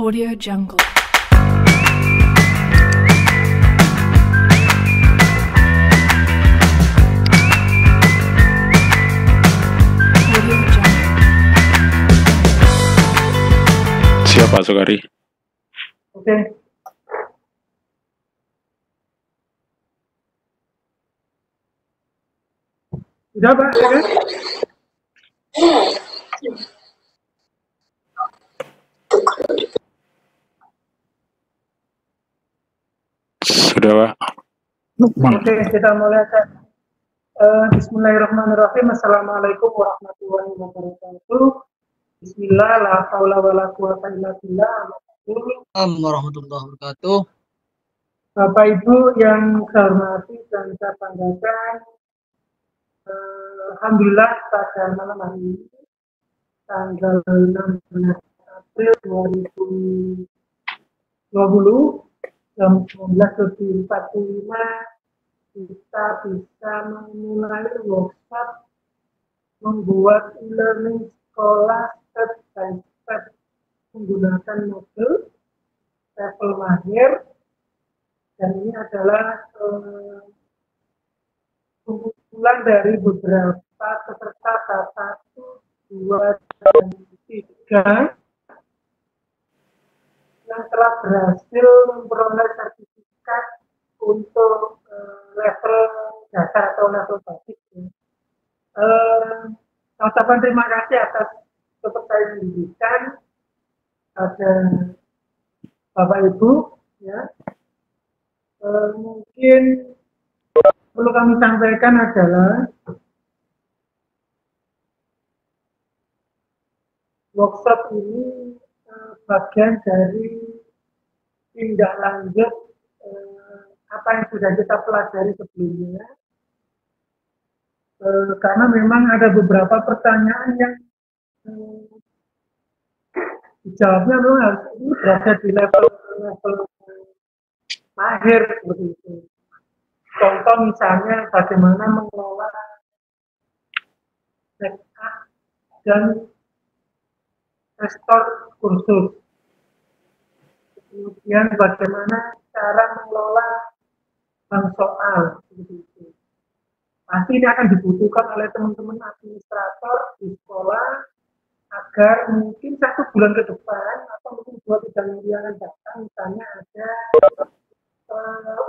Audio Jungle. Audio Jungle. Siap Pak Sukari. Oke. Sudah Pak? Ya, kan? Sudah Pak. Oke, kita mulai. Bismillahirrahmanirrahim. Assalamualaikum warahmatullahi wabarakatuh. Bismillah, la haula wa la quwata illa billah. Assalamualaikum warahmatullahi wabarakatuh. Bapak Ibu yang saya hormati dan saya banggakan, alhamdulillah pada malam hari ini tanggal 16 April 2020 jam 19.45 kita bisa memulai workshop membuat e-learning sekolah step by step menggunakan modul level mahir, dan ini adalah kumpulan dari beberapa peserta tahap 1, 2, dan 3 yang telah berhasil memperoleh sertifikat untuk level dasar atau level basic. Ucapan terima kasih atas kepercayaan pendidikan pada Bapak Ibu. Ya, mungkin perlu kami sampaikan adalah workshop ini bagian dari tindak lanjut apa yang sudah kita pelajari sebelumnya, karena memang ada beberapa pertanyaan yang dijawabnya memang harus ini berada di level mahir seperti itu. Contoh misalnya bagaimana mengelola backup dan restore kursus. Kemudian bagaimana cara mengelola bank soal seperti itu. Pasti ini akan dibutuhkan oleh teman-teman administrator di sekolah agar mungkin 1 bulan ke depan atau mungkin 2-3 minggu yang akan datang misalnya ada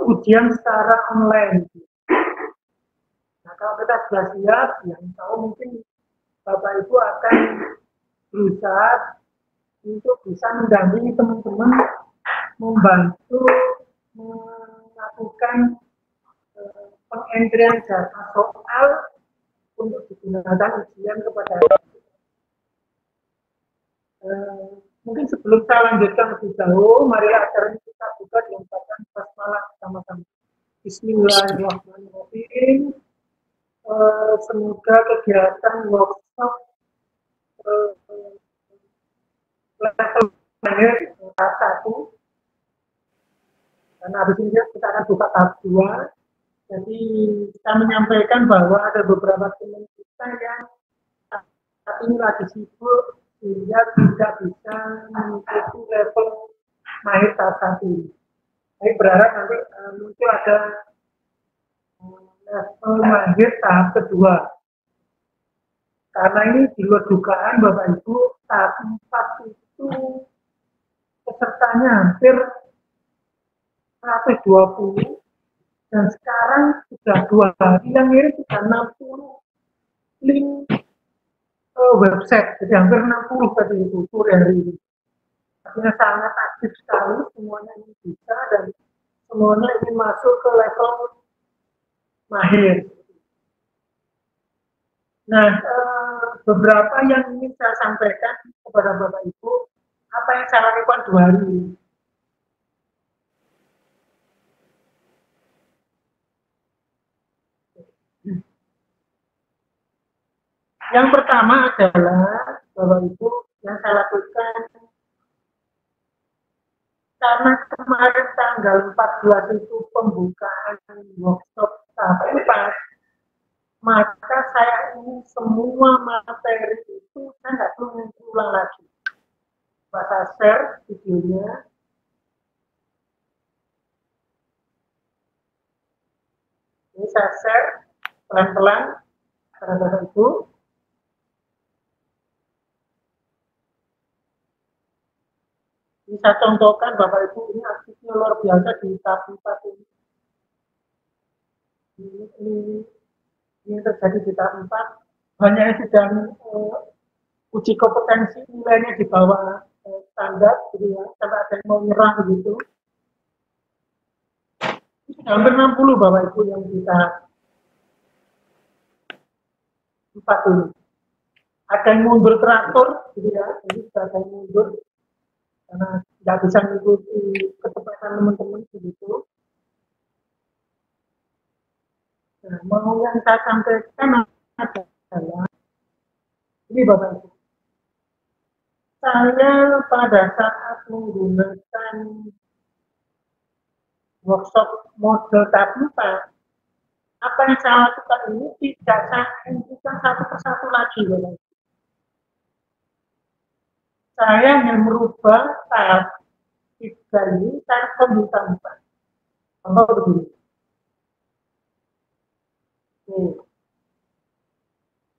ujian secara online. Nah, kalau kita sudah siap, ya insya Allah mungkin Bapak Ibu akan berusaha untuk bisa mendampingi teman-teman, membantu melakukan pengentrian data soal untuk digunakan ujian kepada mungkin sebelum saya lanjutkan lebih jauh, marilah acara ini kita buka dengan bacaan basmalah sama-sama. Bismillahirrahmanirrahim. Semoga kegiatan workshop level mahir tahap 1, dan habis ini kita akan buka tahap 2. Jadi kita menyampaikan bahwa ada beberapa teman kita yang saat ini lagi sibuk sehingga tidak bisa mengikuti level mahir tahap 1. Saya berharap nanti muncul ada level mahir tahap kedua. Karena ini di luar dugaan Bapak Ibu, tahap 4 itu pesertanya hampir 120, dan sekarang sudah 2 hari yang ngirim sudah 60 link website, jadi hampir 60 tadi itu hari ini. Artinya sangat aktif sekali, semuanya ini bisa dan semuanya ingin masuk ke level mahir. Nah, beberapa yang ingin saya sampaikan kepada Bapak Ibu, apa yang saya lakukan 2 hari ini. Yang pertama adalah Bapak Ibu yang saya lakukan, karena kemarin tanggal 14 itu pembukaan workshop tahap 4, maka saya ingin semua materi itu saya nggak perlu ulang lagi. Saya share videonya. Ini saya share pelan-pelan pada Bapak Ibu. Ini saya contohkan Bapak Ibu, ini aktifnya luar biasa di tahap 4 ini. Ini terjadi di tahap 4. Banyak yang sedang uji kompetensi, nilainya di bawah standar, gitu ya, sampai ada yang mau nyerah begitu. Ini sudah hampir 60 Bapak Ibu yang kita 4 ini. Ada yang mundur teratur, gitu ya, jadi sudah ada yang mundur karena tidak bisa mengikuti kecepatan teman-teman begitu. Nah, mau yang saya sampaikan adalah ini Bapak Ibu. Saya pada saat menggunakan workshop model tahap 4, apa yang saya lakukan ini tidak saya hentikan satu persatu lagi, Bapak. Saya hanya merubah tahap 3 ini tahap tahap 4. Contoh begini.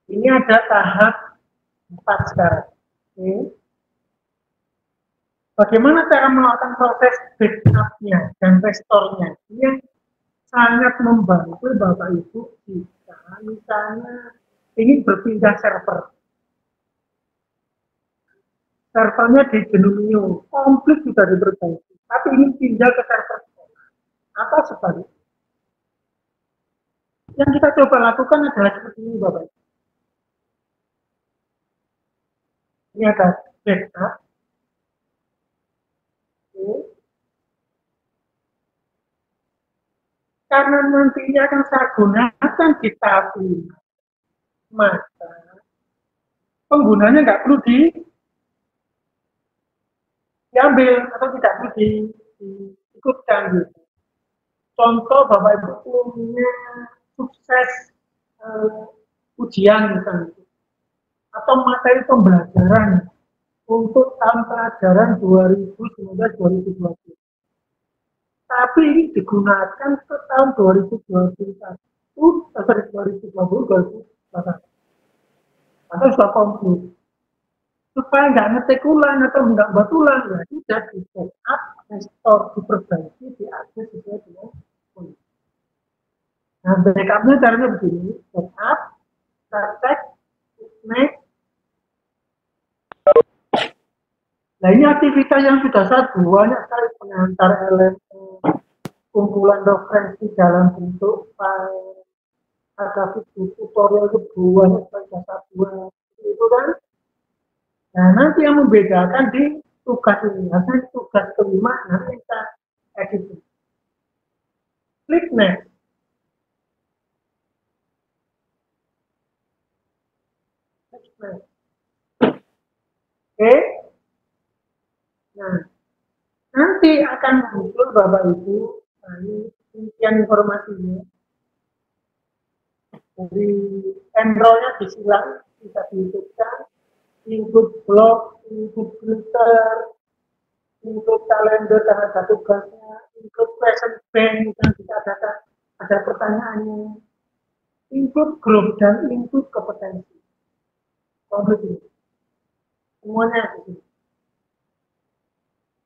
Ini ada tahap 4 sekarang. Bagaimana cara melakukan proses backup-nya dan restore-nya? Ini sangat membantu Bapak Ibu jika misalnya ingin berpindah server. Servernya di Genumio, komplit sudah diperbaiki, tapi ingin pindah ke server atau sebaliknya. Yang kita coba lakukan adalah seperti ini Bapak Ibu. Ini ada backup. Karena nantinya akan saya gunakan di tahap 5, maka penggunanya nggak perlu diambil atau tidak perlu diikutkan gitu. Contoh Bapak Ibu punya sukses ujian misalnya, atau materi pembelajaran untuk tahun pelajaran 2019-2020. Tapi ini digunakan ke tahun 2021, 2020, atau sudah komplit. Supaya nggak ngetik ulang atau nggak buat ulang, ya sudah di backup, restore, diperbaiki, diakses sesuai dengan kondisi. Nah, backupnya caranya begini, backup, cek, next. Nah, ini aktivitas yang sudah saya banyak sekali pengantar elemen kumpulan referensi dalam bentuk file, ada video tutorial itu banyak sekali saya buat, itu kan. Nah, nanti yang membedakan di tugas ini, nanti tugas kelima, nanti kita edit. Klik next. Oke. Nah, nanti akan muncul Bapak Ibu, nah ini rincian informasinya. Dari enrollnya disilang, bisa dihitungkan, input blog, input filter, input kalender karena ada tugasnya, input question bank dan jika ada pertanyaannya, input grup dan input kompetensi. Komplit. Semuanya di sini.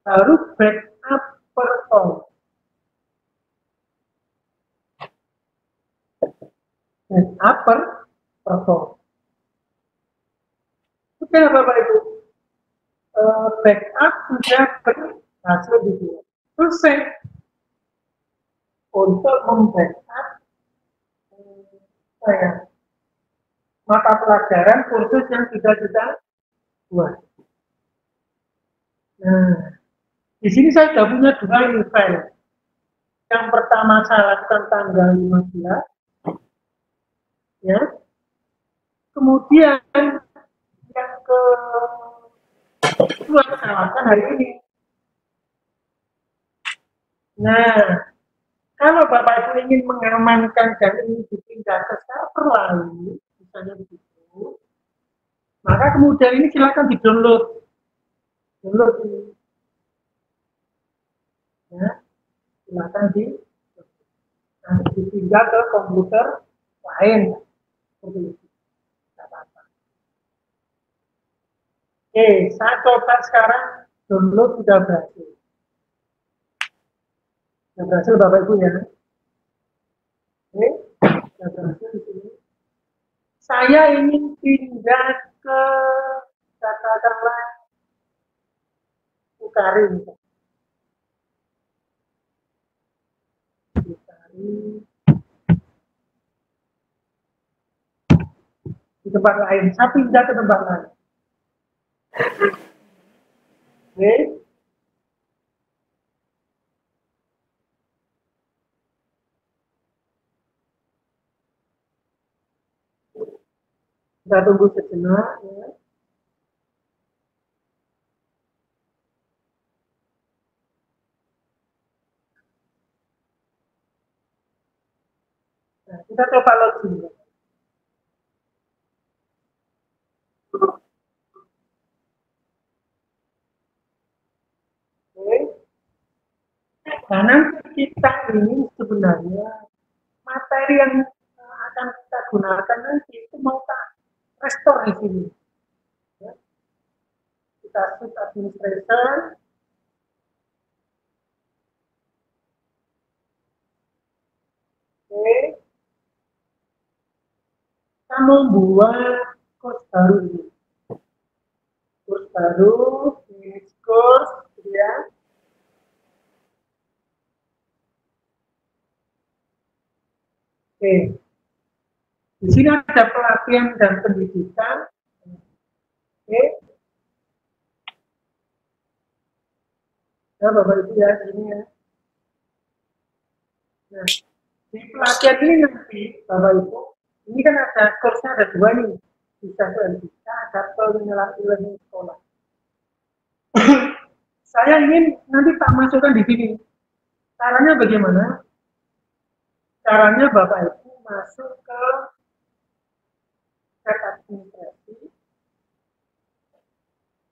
Baru backup per tahun. Backup per tahun. Oke Bapak Ibu, backup sudah berhasil dibuat. Selesai untuk membackup mata pelajaran kursus yang sudah kita buat. Nah, di sini saya sudah punya 2 file. Yang pertama saya lakukan tanggal 15, ya. Kemudian yang kedua saya lakukan hari ini. Nah, kalau Bapak Ibu ingin mengamankan dan ingin dipindah ke server lain, misalnya begitu, maka kemudian ini silakan di-download. download ini. Ya, silakan dipindah ke komputer lain. Seperti itu. Tidak apa-apa. Oke, saya coba sekarang download sudah berhasil. Sudah berhasil Bapak Ibu ya. Oke, sudah berhasil di sini. Saya ingin pindah ke katakanlah Ukari. Di tempat lain, saya pindah ke tempat lain. Oke. Kita tunggu sejenak ya. Nah, kita coba login. Oke. Nah, nanti kita ini sebenarnya materi yang akan kita gunakan nanti itu mau tak restore di sini. Ya. Kita switch administration. Oke. Kita mau buat course baru ini. Course baru, finish course, ya. Oke. Di sini ada pelatihan dan pendidikan. Oke. Ya, Bapak Ibu ya, ini ya. Nah, di pelatihan ini nanti, Bapak Ibu, ini kan ada kursnya ada dua nih. Bisa bisa ada penyelenggaraan sekolah. Saya ingin nanti tak masukkan di sini. Caranya bagaimana? Caranya Bapak Ibu masuk ke chat administrasi,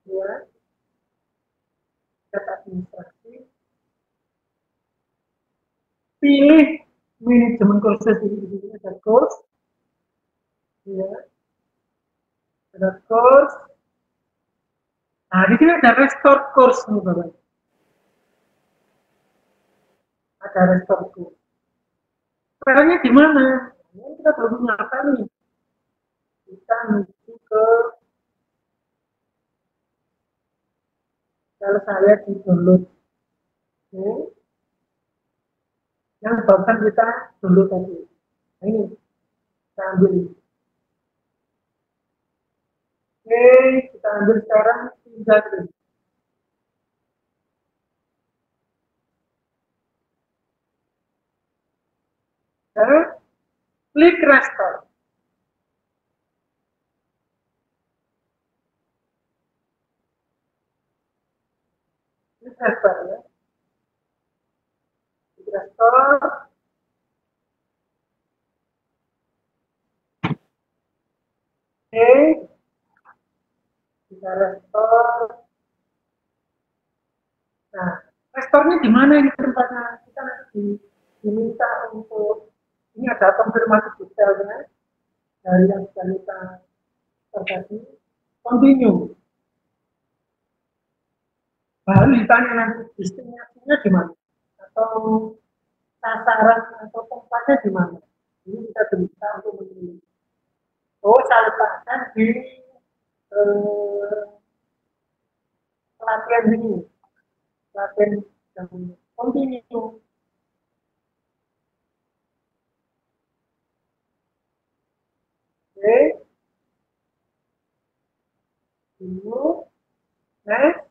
ya, chat administrasi, pilih manajemen kursus di sini ada course, ya, ada course. Nah, di sini ada restore course nih Bapak. Ada restore course. Caranya di mana? Ini kita belum ngapa nih. Kita menuju ke kalau saya di download. Oke. Yang bahkan kita download tadi. Nah, ini kita ambil. Oke, kita ambil sekarang pindah ke klik restore. Klik restore ya. Klik restore. Oke. Kita restore. Nah, restorenya di mana ini tempatnya? Kita nanti diminta untuk ini ada konfirmasi detailnya dari yang sudah kita terjadi. Continue. Baru ditanya nanti destinasinya di mana atau sasaran atau tempatnya di mana. Ini kita bisa untuk memilih. Oh, saya letakkan di pelatihan ini. Pelatihan yang continue. Oke. Dulu. Next.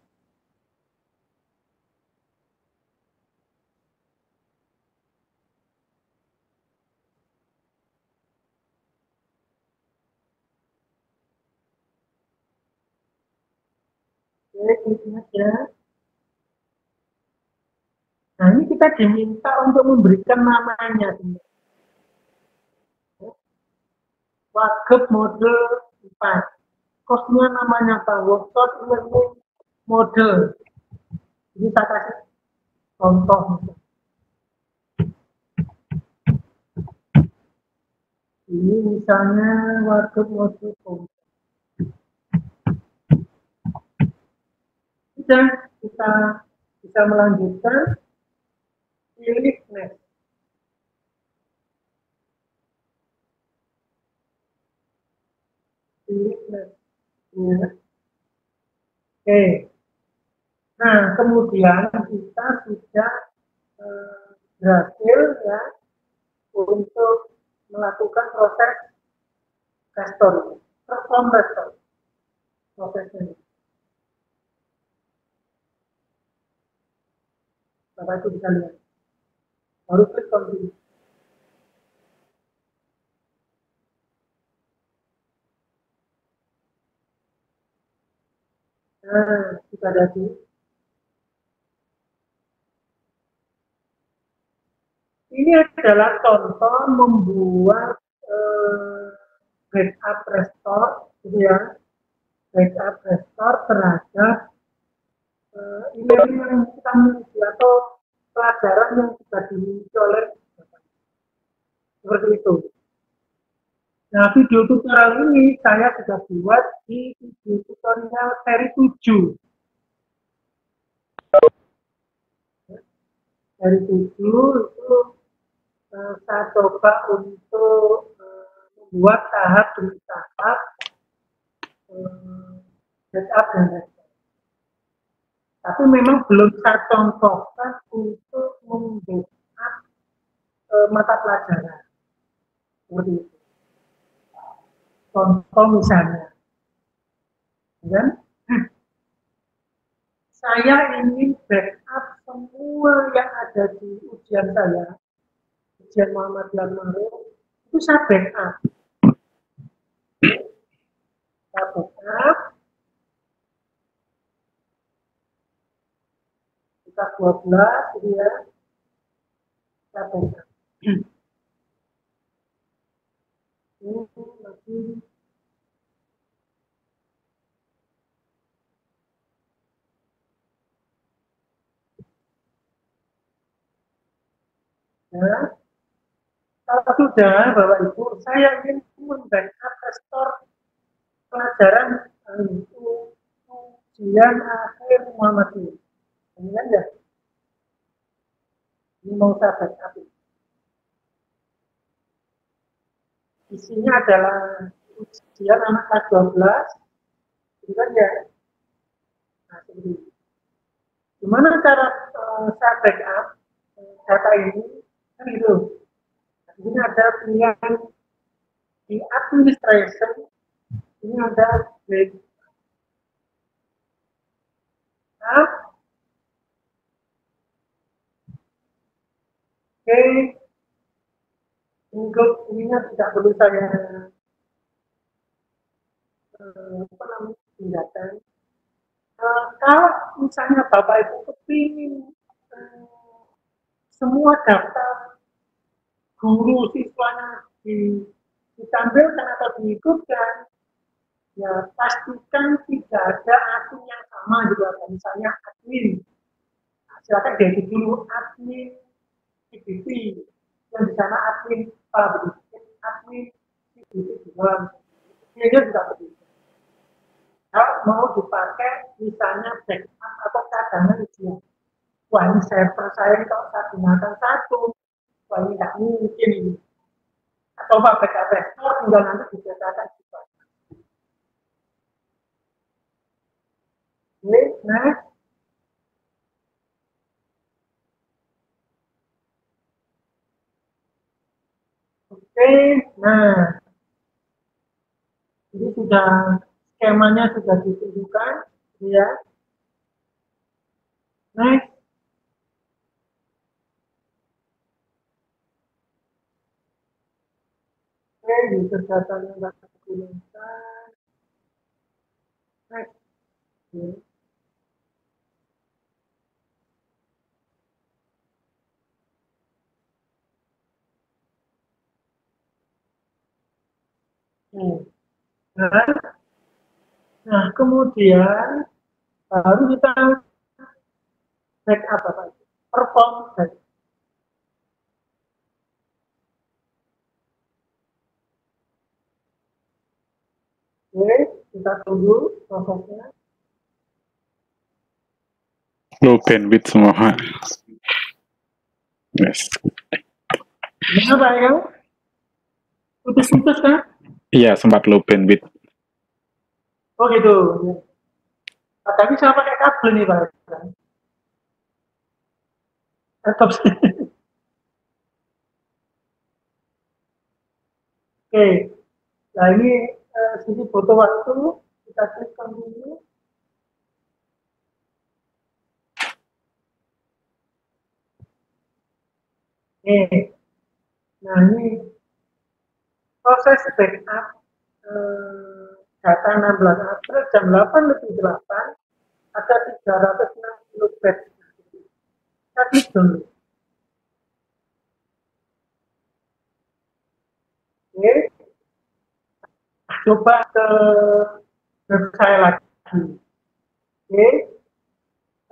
Oke, klik aja. Nah, ini kita diminta untuk memberikan namanya. Wagub mode 4. Kosnya namanya apa? Workshop learning model. Ini saya kasih contoh. Ini misalnya waduk pompa. Sudah kita bisa melanjutkan pilih next. Pilih next. Ya. Oke. Nah, kemudian kita sudah berhasil ya untuk melakukan proses restore, perform restore prosesnya. Bapak itu bisa lihat. Baru klik continue. Nah, kita jadi. Ini adalah contoh membuat backup restore, gitu ya. Backup restore terhadap email yang kita miliki atau pelajaran yang sudah dimiliki oleh seperti itu. Nah, video tutorial ini saya sudah buat di video tutorial seri 7. Seri 7 itu saya coba untuk membuat tahap demi tahap backup dan restore. Tapi memang belum saya contohkan untuk membackup mata pelajaran. Seperti itu. Contoh misalnya, kan? Saya ingin backup semua yang ada di ujian saya, ujian Muhammadiyah Maru, itu saya backup. Saya backup, kita 12, gitu ya, saya backup. Ini lagi ya. Kalau sudah, Bapak Ibu, saya ingin membackup restore pelajaran itu ujian akhir Muhammadiyah. Ini kan ya? Ini mau saya backup. Isinya adalah ujian anak kelas 12, gitu kan ya? Nah, seperti itu. Gimana cara saya backup data ini? Kan gitu. Nah, ini ada pilihan di administration, ini ada backup. Oke, untuk ininya tidak perlu saya pindahkan. Kalau misalnya Bapak Ibu kepingin semua data guru siswanya ditampilkan atau diikutkan, ya pastikan tidak ada akun yang sama juga. Misalnya admin, nah, silakan diedit dulu admin CBT, yang di sana admin admin CBT juga, ini juga begitu. Kalau mau dipakai misalnya backup atau cadangan ujian, wah ini server saya ini kalau saya gunakan satu, wah ini tidak mungkin ini. Atau backup restore tinggal nanti dicetakkan juga. Oke, next. Oke, nah ini sudah skemanya sudah ditunjukkan, ya. Next. Oke, user datanya sudah digunakan. Next. Oke. Nah, kemudian baru kita backup apa itu, perform dan oke, kita tunggu prosesnya. Low bandwidth semua. Yes. Gimana Pak Eka? Putus-putus kan? Iya, sempat low bandwidth. Oh gitu. Tapi saya pakai kabel nih Pak Eka. Laptop. Oke, nah ini sedikit foto waktu, kita klik continue. Oke, nah ini proses backup data 16 April jam 8:08 ada 360 batch. Kita klik dulu. Oke, coba ke website lagi. Oke,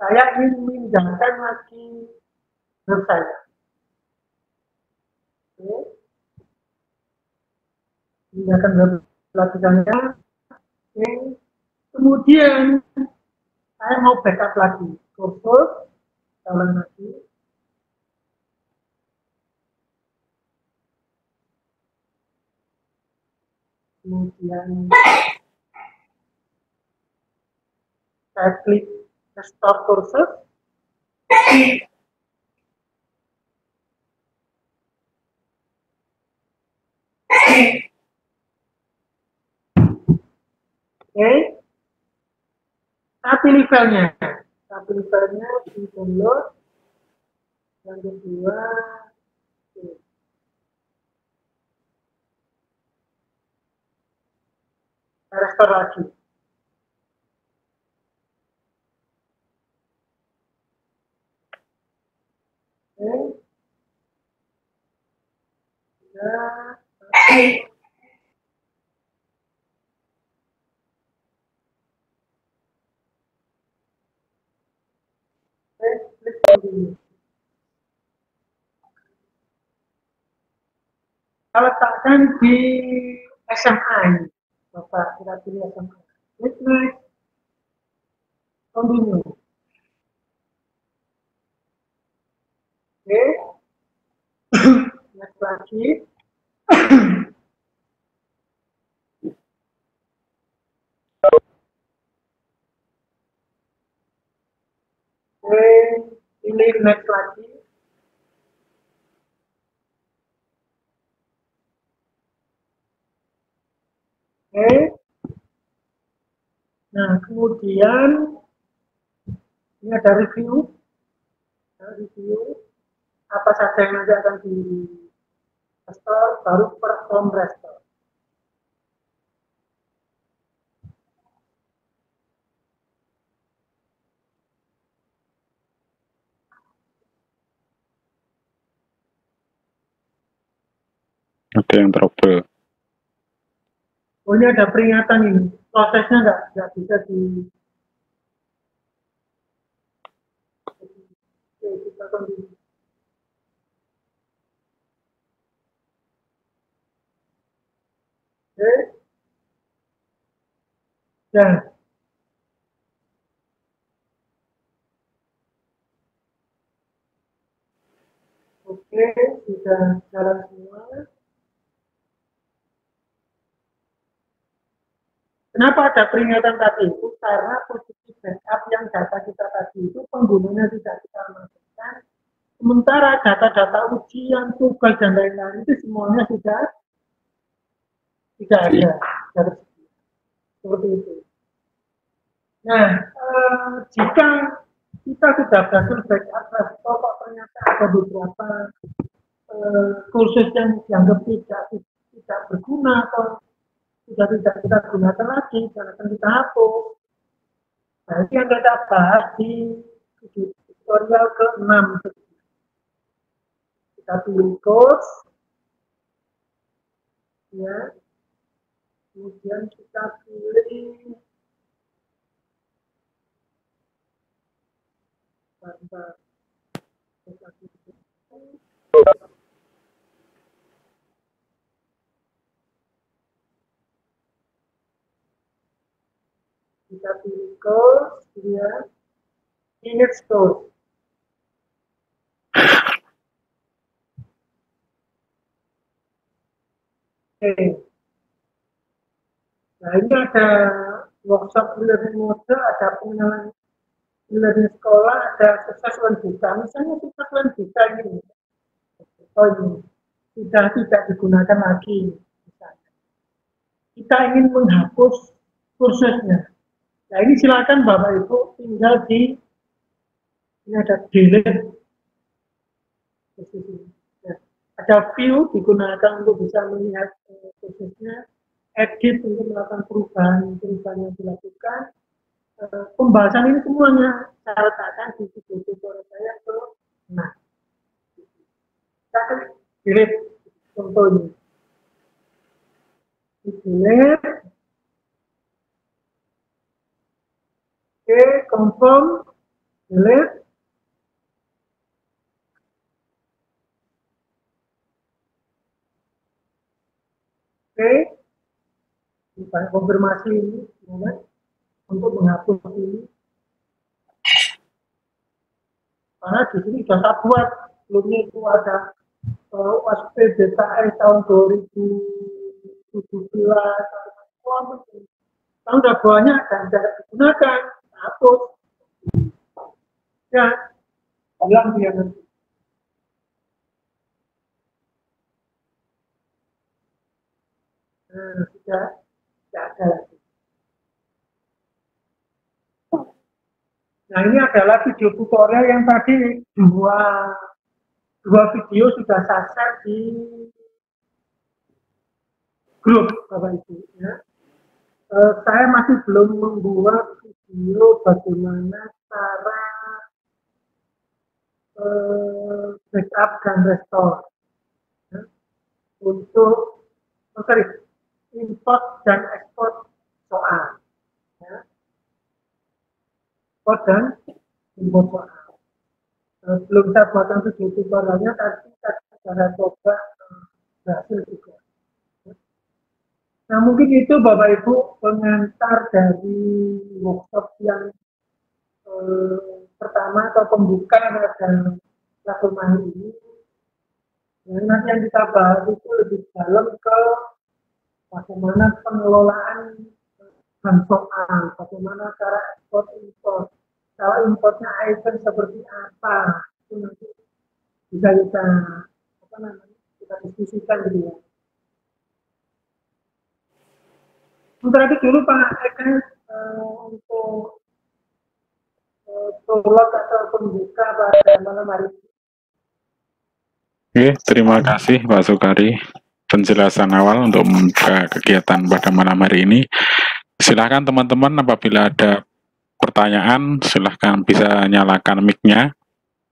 saya ingin memindahkan lagi website. Oke, pindahkan website saya. Oke, kemudian saya mau backup lagi. Kursus, ulang lagi. Kemudian saya klik restore kursus. Oke, saya pilih filenya. Saya pilih filenya di download. Yang kedua, saya restore lagi. Oke, ya, klik continue. Kita letakkan di SMA ini. Bapak, kita pilih SMA. Klik next, continue. Oke, next lagi. Oke, pilih next lagi. Oke. Nah, kemudian ini ada review. Nah, review apa saja yang nanti akan di restore, baru perform restore. Ada yang trouble. Oh, ini ada peringatan ini. Prosesnya nggak bisa di. Oke, kita continue. Oke. Ya. Oke, sudah jalan semua. Kenapa ada peringatan tadi itu? Karena posisi backup yang data kita tadi itu penggunanya tidak kita masukkan. Sementara data-data ujian, tugas dan lain-lain itu semuanya sudah tidak ada. Seperti itu. Nah, jika kita sudah berhasil backup laptop, kok ternyata ada beberapa kursus yang dianggap tidak berguna atau sudah tidak kita gunakan lagi, dan akan kita hapus. Nah, ini yang kita bahas di tutorial ke-6. Kita pilih course, ya. Kemudian kita pilih Bentar. Kita pilih course, dia image course. Oke. Nah, ini ada workshop e-learning mode, ada pengenalan e-learning sekolah, ada assessment buka. Misalnya assessment buka ini, oh ini sudah tidak digunakan lagi. Misalnya. Kita ingin menghapus kursusnya. Nah, ini silakan Bapak Ibu tinggal di ini ada delete. Nah, ada view digunakan untuk bisa melihat kursusnya, edit untuk melakukan perubahan yang dilakukan. Pembahasan ini semuanya saya letakkan di video tutorial saya ke nah. Kita akan delete contohnya. Delete. Oke, confirm, delete. Oke, kita konfirmasi ini, ya, untuk menghapus ini. Karena di sini sudah saya buat, sebelumnya itu ada UASP BKS tahun 2017, kalau udah banyak dan tidak digunakan, hapus. Ya, bilang dia nanti. Nah, sudah tidak ada lagi. Nah, ini adalah video tutorial yang tadi dua video sudah saya share di grup Bapak Ibu. Ya. Saya masih belum membuat video bagaimana cara backup dan restore ya. Untuk import dan ekspor soal. Ya. Import dan import soal. Belum saya buatkan video tutorialnya, tapi saya coba berhasil juga. Nah, mungkin itu Bapak Ibu pengantar dari workshop yang pertama atau pembuka pada platform hari ini. Nah, nanti yang kita bahas itu lebih dalam ke bagaimana pengelolaan bahan soal, bagaimana cara ekspor impor, cara importnya item seperti apa, itu nanti bisa kita diskusikan gitu ya. Sementara itu dulu Pak Eka untuk prolog atau pembuka pada malam hari ini. Oke, terima kasih Pak Sukari penjelasan awal untuk membuka kegiatan pada malam hari ini. Silakan teman-teman apabila ada pertanyaan, silakan bisa nyalakan mic-nya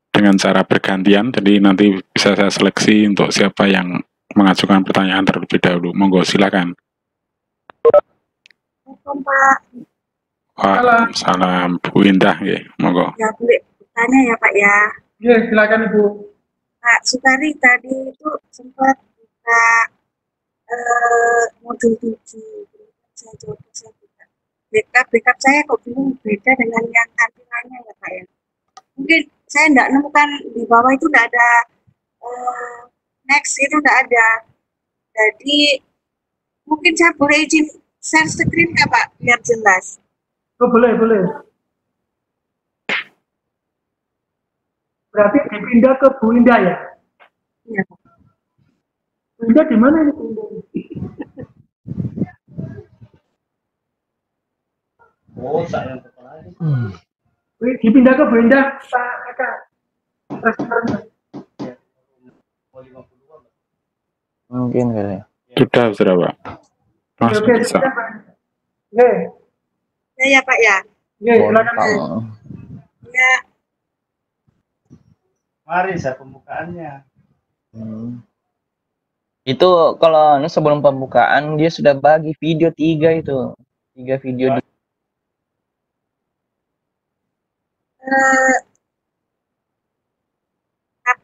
dengan cara bergantian. Jadi nanti bisa saya seleksi untuk siapa yang mengajukan pertanyaan terlebih dahulu. Monggo silakan. Assalamualaikum Pak. Waalaikumsalam Bu Indah, ya, monggo. Ya boleh bertanya ya Pak ya. Ya, silakan Ibu. Pak Sukari tadi itu sempat buka modul 7. Saya buka. Backup saya kok bingung beda dengan yang tampilannya ya Pak ya. Mungkin saya tidak nemukan di bawah itu tidak ada next itu tidak ada. Jadi mungkin saya boleh izin share screen nggak Pak biar jelas. Oh, boleh. Berarti dipindah ke Bu Indah ya? Iya Pak. Bu Indah di mana ini Bu Indah? Oh, saya lagi. Dipindah ke Bu Indah, Pak Eka. Restorannya. Mungkin kali ya. Sudah Pak. Mas Oke, bisa. Ya Ya Pak ya. Silakan. Ya. Mari saya pembukaannya. Itu kalau sebelum pembukaan dia sudah bagi video 3 itu. 3 video.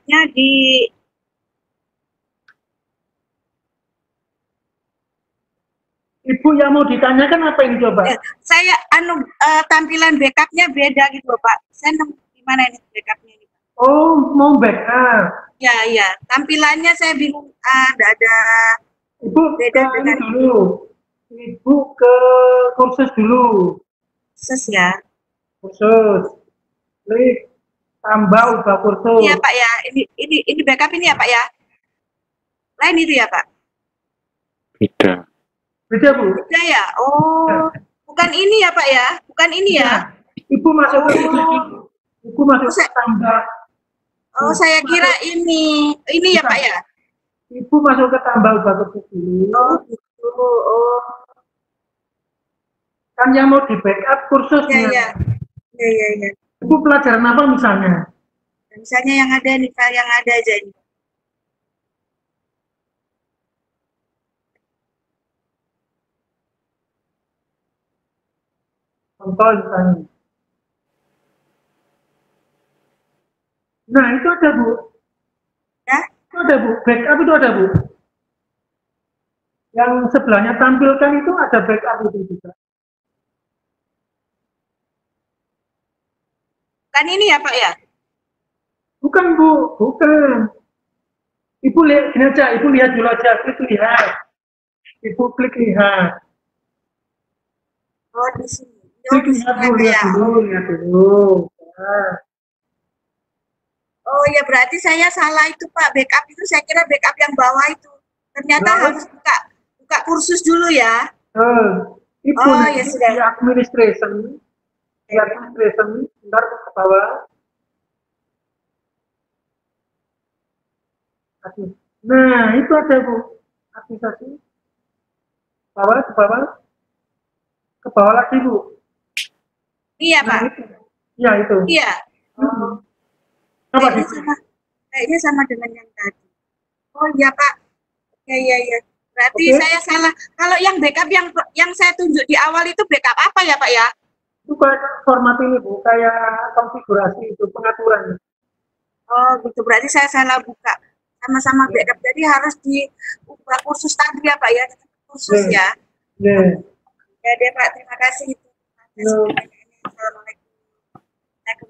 backupnya di Ibu yang mau ditanyakan apa ini coba? saya tampilan backupnya beda gitu loh, Pak. Saya nemu gimana ini backupnya ini, Pak? Oh, mau backup. Ya, tampilannya saya bingung. Ada Ibu beda ke ini dengan dulu. Ibu ke kursus dulu. khusus ya. Kursus. Klik tambah ubah kursus. Iya, Pak ya. Ini backup ini ya, Pak ya. Lain itu ya, Pak. Beda. Beda, Bu. Beda ya. Oh, bukan ini ya, Pak ya. Bukan ini ya. Ibu masuk ke kursus dulu. Ibu masuk ke tambah. Oh, saya kira ini ya, Pak ya. Ibu masuk ke tambah ubah kursus dulu. Oh, gitu. Oh, Kan yang mau di backup kursusnya. ya. Ibu pelajaran apa misalnya? Misalnya yang ada nih, file yang ada aja ini. Contoh misalnya. Nah, itu ada, Bu. Ya? Itu ada, Bu. Backup itu ada, Bu. Yang sebelahnya tampilkan itu ada backup itu juga. Kan ini ya, Pak ya. Bukan, Bu. Bukan. Ibu lihat sini aja. Ibu lihat dulu aja. Klik lihat. Ibu klik lihat. Oh, di sini. Klik lihat dulu, lihat dulu. Nah. Oh ya, berarti saya salah itu, Pak. Backup itu saya kira backup yang bawah itu. Ternyata harus buka kursus dulu ya. Ibu Oh, ya sudah. di administration. Di administration, bentar ke bawah. Nah, itu ada, Bu. Administrasi. Bawah, ke bawah. Ke bawah lagi, Bu. Iya, Nah, Pak. itu. Iya, itu. Iya. Oh. Apa Kayaknya sama dengan yang tadi. Oh iya, Pak. Ya. Berarti Oke. saya salah. Kalau yang backup yang saya tunjuk di awal itu backup apa ya, Pak ya? Itu kayak format ini, Bu. Kayak konfigurasi itu, pengaturan. Oh, gitu. Berarti saya salah buka. Sama-sama backup. Jadi harus diubah kursus tadi ya, Pak ya. Kursus ya. Ya. Ya deh, Pak. Terima kasih. Assalamualaikum.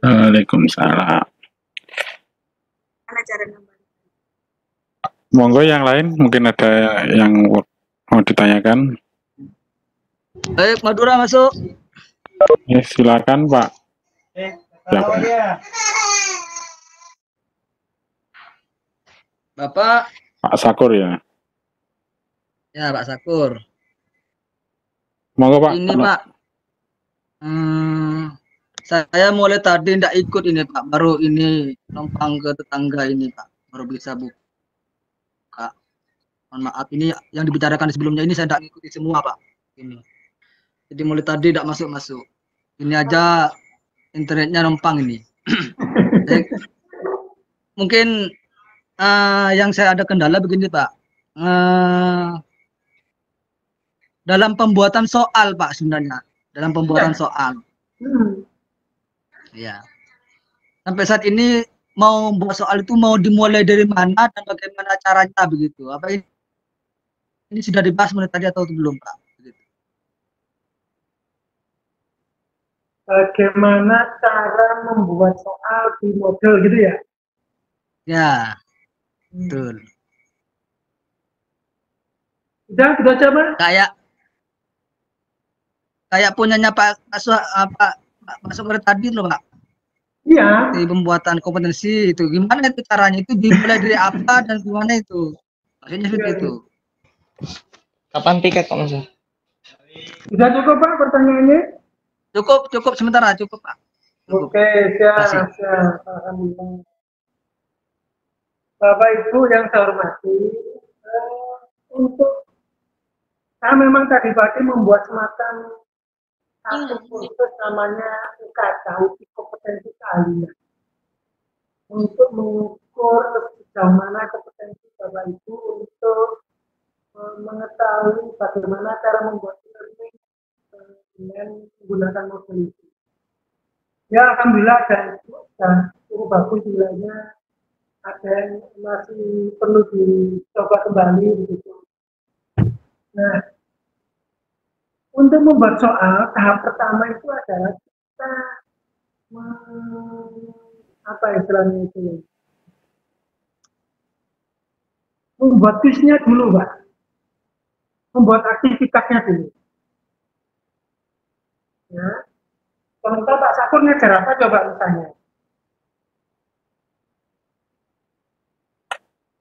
Waalaikumsalam. Gimana cara nambah? Monggo yang lain mungkin ada yang mau ditanyakan. Baik, Madura masuk. Ya, silakan Pak. Tahu dia. Bapak. Pak Sakur ya. Ya, Pak Sakur. Monggo Pak. Ini Pak. Saya mulai tadi tidak ikut ini Pak. Baru ini numpang ke tetangga ini Pak. Baru bisa buka. Mohon maaf, ini yang dibicarakan sebelumnya ini saya tidak ikuti semua Pak. Ini. Jadi mulai tadi tidak masuk-masuk. Ini aja internetnya numpang ini. Mungkin yang saya ada kendala begini Pak. Dalam pembuatan soal Pak sebenarnya. Dalam pembuatan soal. Ya. Sampai saat ini mau buat soal itu mau dimulai dari mana dan bagaimana caranya begitu. Apa ini sudah dibahas menit tadi atau belum Pak? Begitu. Bagaimana cara membuat soal di model gitu ya? Ya. Betul. Sudah coba? Kayak punyanya Pak Sumber tadi loh Pak. Iya. Di pembuatan kompetensi itu gimana itu caranya, itu dimulai dari apa dan gimana itu? Maksudnya seperti itu. Kapan piket Pak Mansur? Sudah cukup Pak pertanyaannya? Cukup sementara, cukup Pak. Cukup. Oke, siap. Alhamdulillah. Bapak Ibu yang saya hormati, untuk saya memang tadi pagi membuat semacam satu kursus namanya UKK, Uji Kompetensi Keahlian, untuk mengukur sejauh mana kompetensi Bapak Ibu untuk mengetahui bagaimana cara membuat learning dengan menggunakan model itu. Ya, alhamdulillah dan cukup bagus nilainya. ada yang masih perlu dicoba kembali begitu. Nah, untuk membuat soal tahap pertama itu adalah kita apa istilahnya itu, membuat kuisnya dulu, Pak. Membuat aktivitasnya dulu. Ya. Contoh Pak Sakur ngajar apa coba misalnya?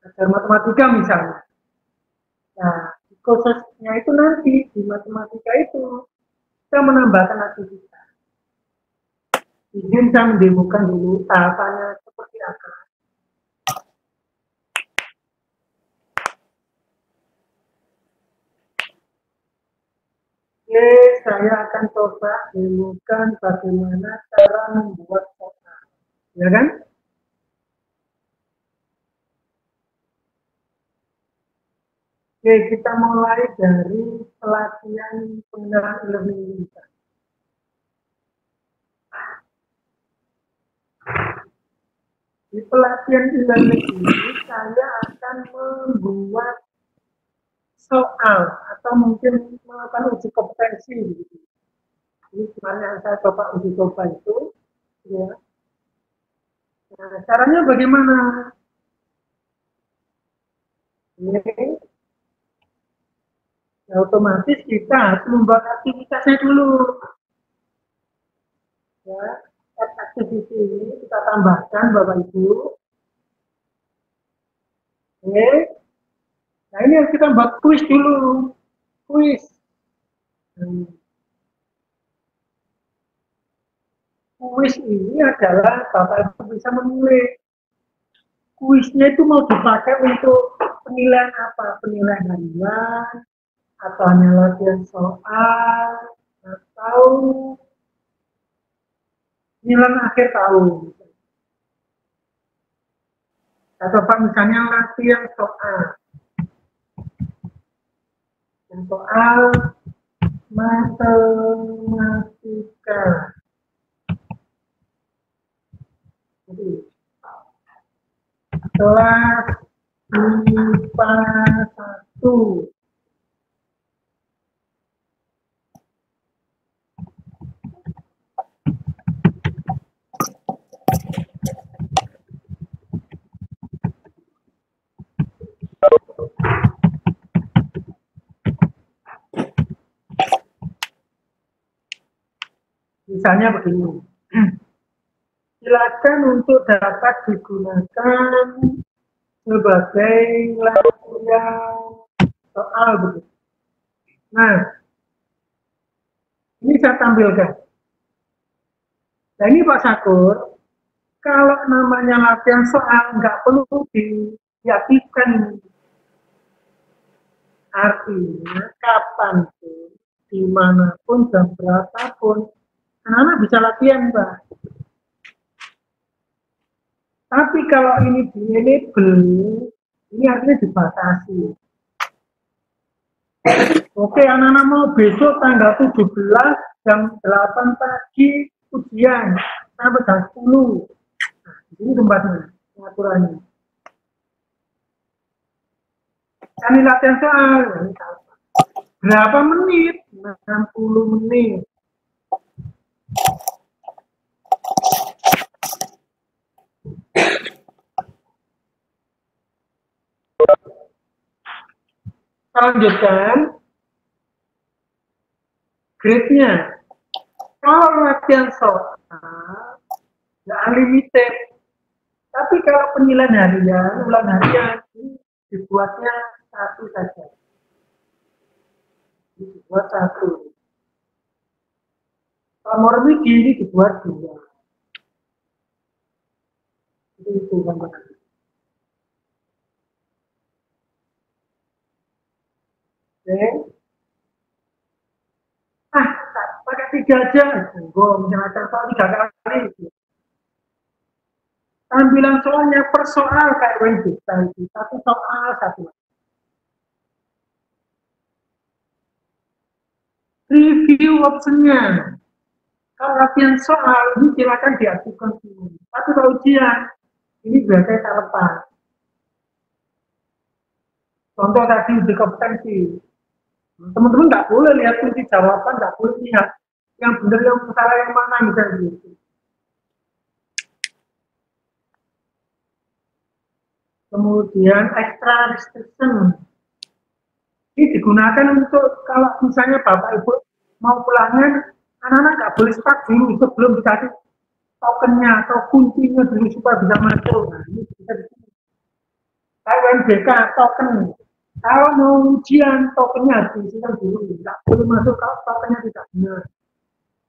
Ngajar matematika misalnya. Nah, khususnya itu nanti di matematika itu kita menambahkan aktivitas. Izin saya mendemokan dulu tahapannya seperti apa. Oke, saya akan coba demokan bagaimana cara membuat soal. Ya kan? Oke, kita mulai dari pelatihan pengenalan e-learning ini. Di pelatihan e-learning ini saya akan membuat soal atau mungkin melakukan uji kompetensi gitu. Ini sebenarnya yang saya coba uji coba itu, ya. Nah, caranya bagaimana? Ini ya, otomatis kita harus membuat aktivitasnya dulu. Ya, aktivitas ini kita tambahkan Bapak Ibu. Oke. Nah, ini harus kita buat kuis dulu. Kuis. Kuis ini adalah Bapak Ibu bisa memilih. Kuisnya itu mau dipakai untuk penilaian apa? Penilaian harian, atau hanya latihan soal, atau penilaian akhir tahun. Atau Pak misalnya latihan soal. Yang soal matematika. Jadi, kelas IPA 1. Misalnya begini, silakan untuk dapat digunakan sebagai latihan soal begitu. Nah, ini saya tampilkan. Nah ini Pak Sakur, kalau namanya latihan soal nggak perlu diaktifkan. Artinya kapanpun, dimanapun, jam berapapun, anak-anak bisa latihan, Pak. Tapi kalau ini di-enable, ini artinya dibatasi. Oke, anak-anak mau besok tanggal 17 jam 8 pagi ujian sampai jam 10. Nah, ini tempatnya, pengaturannya. Kami latihan soal, berapa menit? 60 menit. Lanjutkan grade-nya. Kalau latihan soal nggak unlimited, tapi kalau penilaian harian, ulang harian dibuatnya 1 saja. Dibuat 1. Kalau mau remedi ini dibuat 2. Itu gambaran. Oke. Pakai 3 aja. Enggak, misalnya contoh 3 kali. Tampilan soalnya per soal kayak WBK itu. 1 soal 1. Review optionnya. Kalau latihan soal ini silakan diaktifkan dulu. Tapi kalau ujian Ini biasanya tak lepas. Contoh tadi uji kompetensi. Teman-teman nggak boleh lihat kunci jawaban, nggak boleh lihat yang benar yang salah yang mana misalnya gitu. Kemudian extra restriction. Ini digunakan untuk kalau misalnya Bapak Ibu mau pulangan, anak-anak nggak boleh start dulu sebelum dikasih tokennya atau kuncinya dulu supaya bisa masuk. Nah, ini bisa disini. Kayak UNBK token. Kalau mau ujian tokennya harus diisikan dulu, nggak boleh masuk kalau tokennya tidak benar.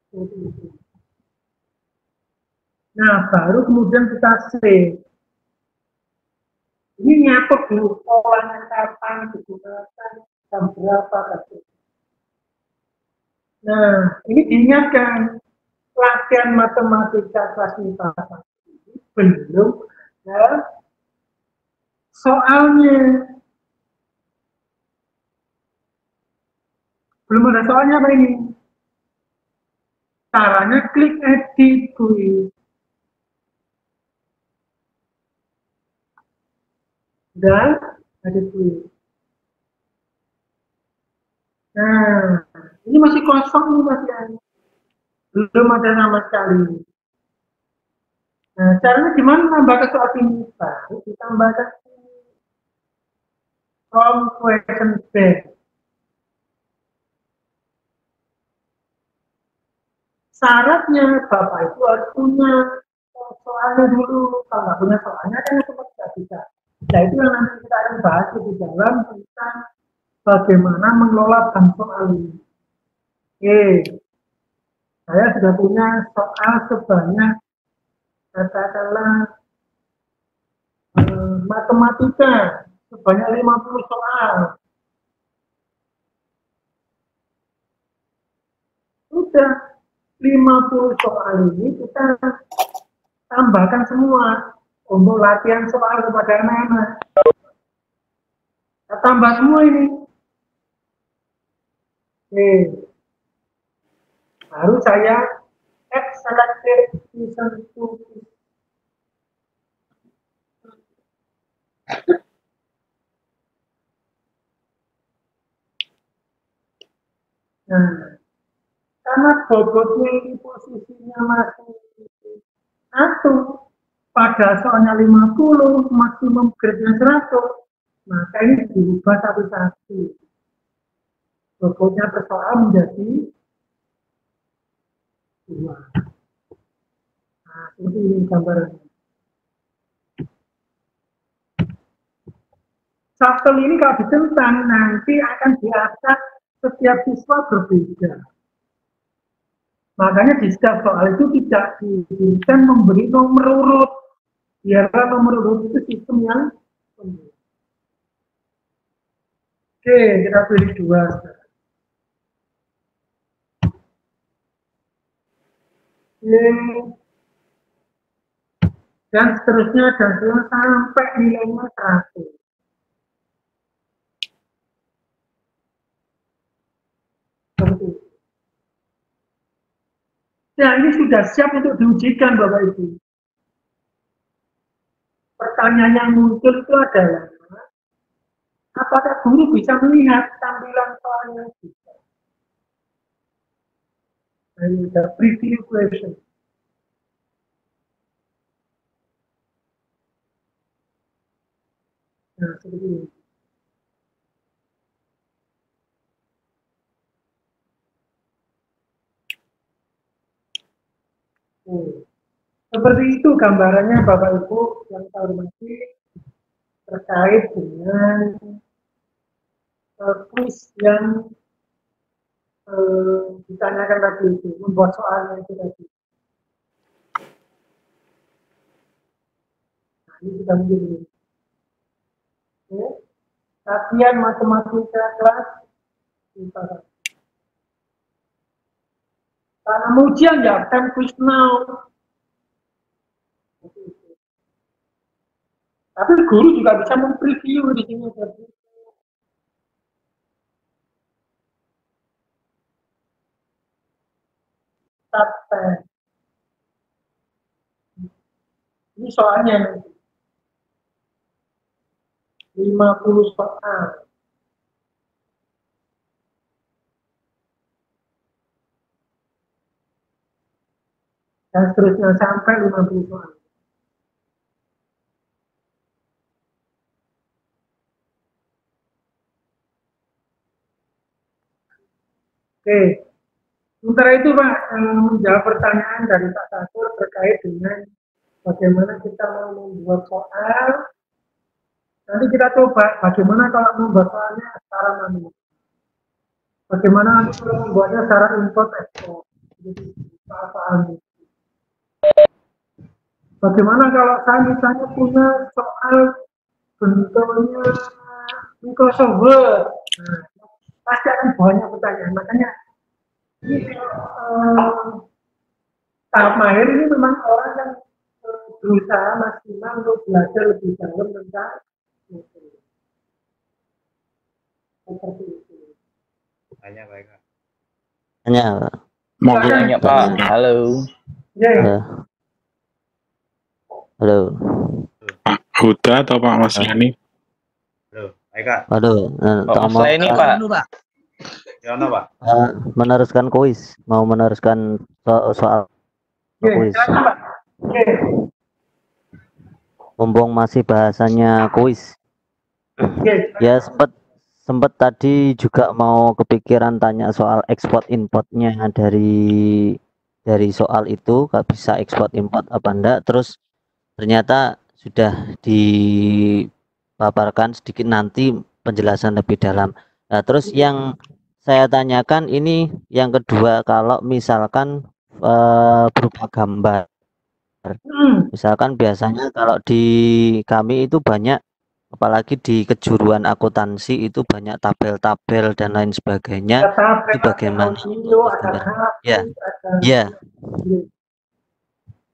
Seperti itu. Nah, baru kemudian kita save. Ini nyatet dulu polanya kapan digunakan, jam berapa gitu. Nah, ini diingatkan latihan matematika kelas IPA belum ya, soalnya belum ada soalnya apa ini? Caranya klik edit quiz. Dan ada quiz. Nah, ini masih kosong nih masih belum ada sama sekali. Nah, caranya gimana nambah ke soal ini? Baru ditambahkan from question bank. Syaratnya Bapak itu harus punya soalnya dulu. Kalau nggak punya soalnya kan sempat tidak bisa. Nah, itu yang nanti kita akan bahas di dalam tentang bagaimana mengelola bank soal ini. Oke, saya sudah punya soal sebanyak katakanlah matematika sebanyak 50 soal. Sudah 50 soal ini kita tambahkan semua untuk latihan soal kepada anak-anak. Kita tambah semua ini. Oke. Baru saya add selected season 2. Nah, karena bobotnya ini posisinya masih 1, pada soalnya 50, maksimum grade-nya 100, maka ini diubah satu-satu. Bobotnya per soal menjadi 2. Nah, seperti ini gambarannya. Shuttle ini kalau ditentang nanti akan diacak setiap siswa berbeda. Makanya di setiap soal itu tidak diizinkan memberi nomor urut. Biarlah nomor urut itu sistem yang benar. Oke, kita pilih 2. Dan seterusnya sampai nilainya 100. Seperti itu. Nah, ini sudah siap untuk diujikan Bapak Ibu. Pertanyaan yang muncul itu adalah, apakah guru bisa melihat tampilan soalnya? Bisa. Nah, ini ada preview question. Nah, seperti ini. Seperti itu gambarannya Bapak Ibu yang saya hormati terkait dengan kuis yang ditanyakan tadi itu, membuat soalnya itu tadi. Nah, ini sudah begini. Oke. Latihan matematika kelas IPA. Karena ujian ya, time quiz now. Tapi guru juga bisa mempreview di sini. Ini soalnya. 50 soal. Dan seterusnya sampai 50 soal. Oke, sementara itu Pak, menjawab pertanyaan dari Pak Sakur terkait dengan bagaimana kita mau membuat soal. Nanti kita coba bagaimana kalau membuat soalnya secara manual. Bagaimana nanti kalau membuatnya secara import export. Jadi soal-soalnya. Bagaimana kalau saya misalnya punya soal bentuknya Microsoft Word. Nah, pasti akan banyak pertanyaan. Makanya ini tahap mahir ini memang orang yang berusaha maksimal untuk belajar lebih dalam tentang itu. Seperti itu. Tanya baik. Tanya, Monggo. Tanya Pak. Halo. Ya, Halo. Halo. Pak Huda atau Pak Mas Yani? Halo, baik Kak. Waduh, Pak Mas ini Pak. Dulu, Pak. Gimana Pak? meneruskan kuis, mau meneruskan soal ya, kuis. silakan Pak. Oke, Mumpung masih bahasanya kuis. oke. Ya sempet tadi juga mau kepikiran tanya soal ekspor importnya dari soal itu, gak bisa ekspor import apa enggak. Terus ternyata sudah dipaparkan sedikit nanti penjelasan lebih dalam. Nah, terus yang saya tanyakan ini yang kedua, kalau misalkan berupa gambar. Misalkan biasanya kalau di kami itu banyak, apalagi di kejuruan akuntansi itu banyak tabel-tabel dan lain sebagainya. Itu bagaimana untuk Audio, ada gambar? grafis, Ya, ada ya,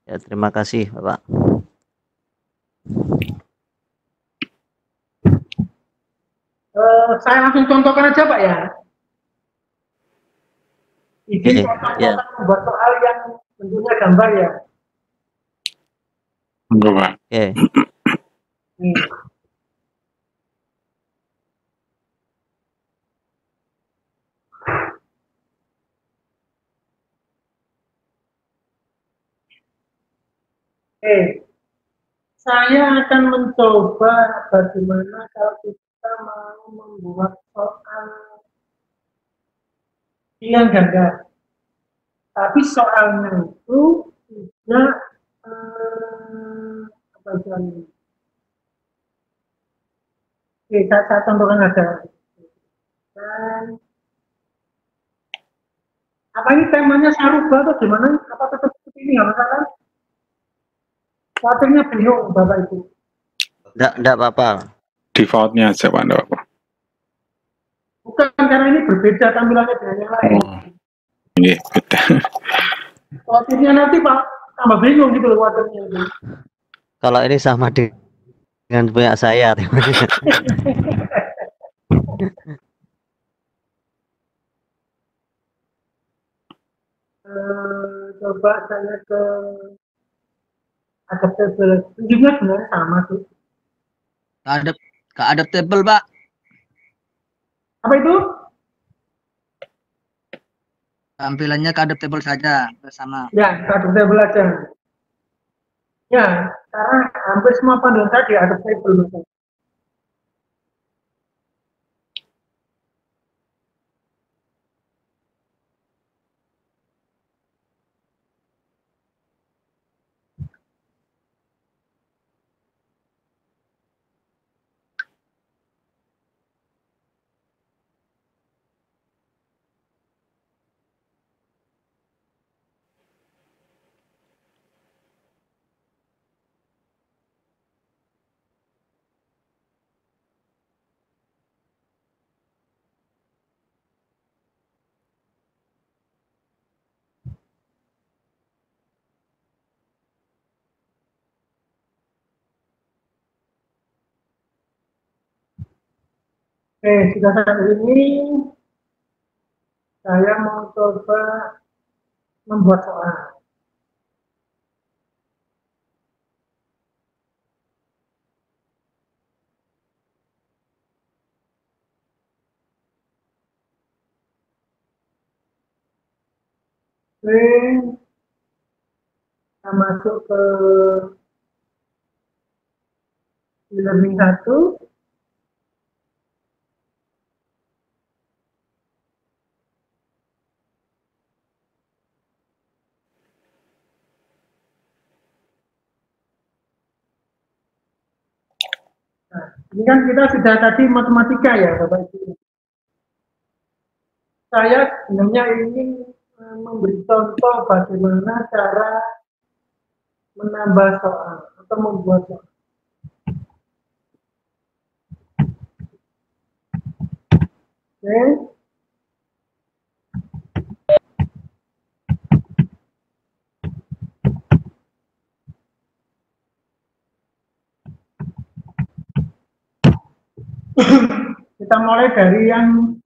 ya, terima kasih Bapak. saya langsung contohkan aja Pak ya. Izin Oke, contohkan ya. membuat soal yang bentuknya gambar ya. Monggo Pak. Oke. Nih. Oke, saya akan mencoba bagaimana kalau kita mau membuat soal pilihan ganda. Tapi soalnya itu tidak apa istilahnya? Oke, saya contohkan aja. Dan apa ini temanya saya rubah atau gimana? Apa tetap seperti ini nggak masalah? Khawatirnya bingung Bapak Ibu. Enggak apa-apa. Defaultnya aja Pak, enggak apa. Bukan karena ini berbeda tampilannya dengan yang lain. Oh, iya beda. Khawatirnya nanti Pak tambah bingung gitu loh khawatirnya itu. Kalau ini sama dengan punya saya. Coba saya ke adaptable. Ujungnya sebenarnya sama sih. Gak ada table, Pak. Apa itu? Tampilannya ke adaptable saja bersama. Ya, adaptable aja. Ya, karena hampir semua panduan saya di adaptable. Oke, sudah saat ini saya mau coba membuat soal. Oke, kita masuk ke e-learning 1. Nah, ini kan kita sudah tadi matematika ya Bapak Ibu. Saya sebenarnya ingin memberi contoh bagaimana cara menambah soal atau membuat soal. Oke. Kita mulai dari yang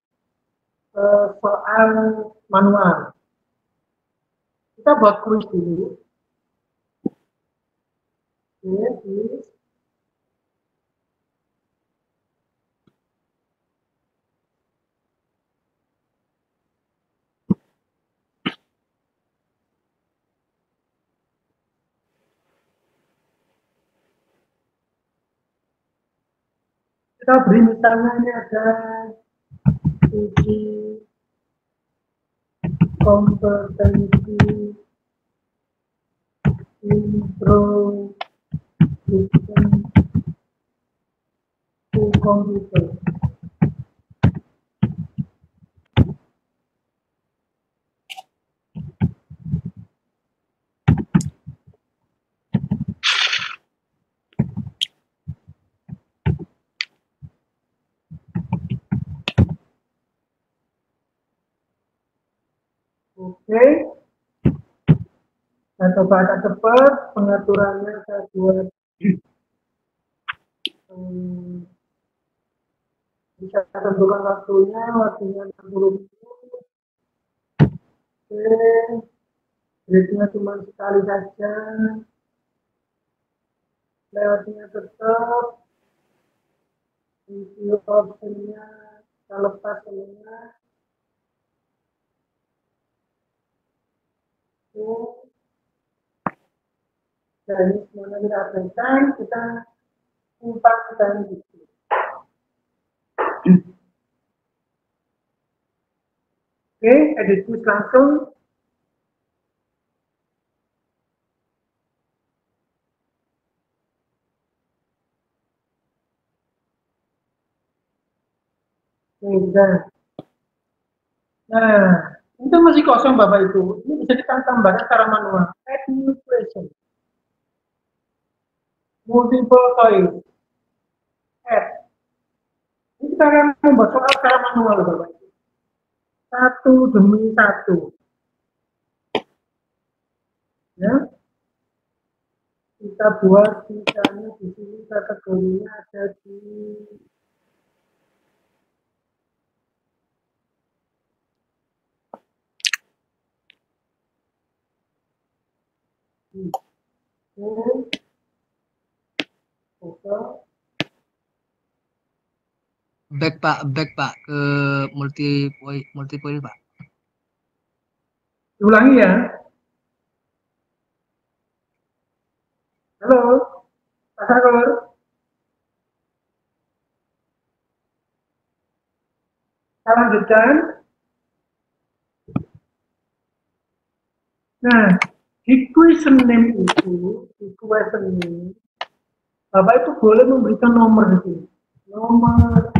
soal manual. Kita buat kuis dulu. Oke, kuis. Kita beri misalnya ini ada uji kompetensi introduction to computer. Oke, saya coba agak cepat, pengaturannya saya buat bisa tentukan waktunya 60 menit. Oke, grade-nya cuma sekali saja, lewatnya tetap, video optionnya kita lepas semua. Dan ini semuanya kita abaikan, kita umpan dan gitu. Oke, edit kuis langsung. Nah, itu masih kosong Bapak Ibu. Ini bisa kita tambahkan secara manual. Add new question. Multiple choice. Add. Ini kita akan membuat soal secara manual Bapak Ibu. Satu demi satu. Ya. Kita buat misalnya di sini kategorinya ada di Back Pak ke multi point Pak. Ulangi ya. Halo, Pak Sakur. Kita lanjutkan. Nah, di question name itu, di question name, Bapak itu boleh memberikan nomor di sini. Nomor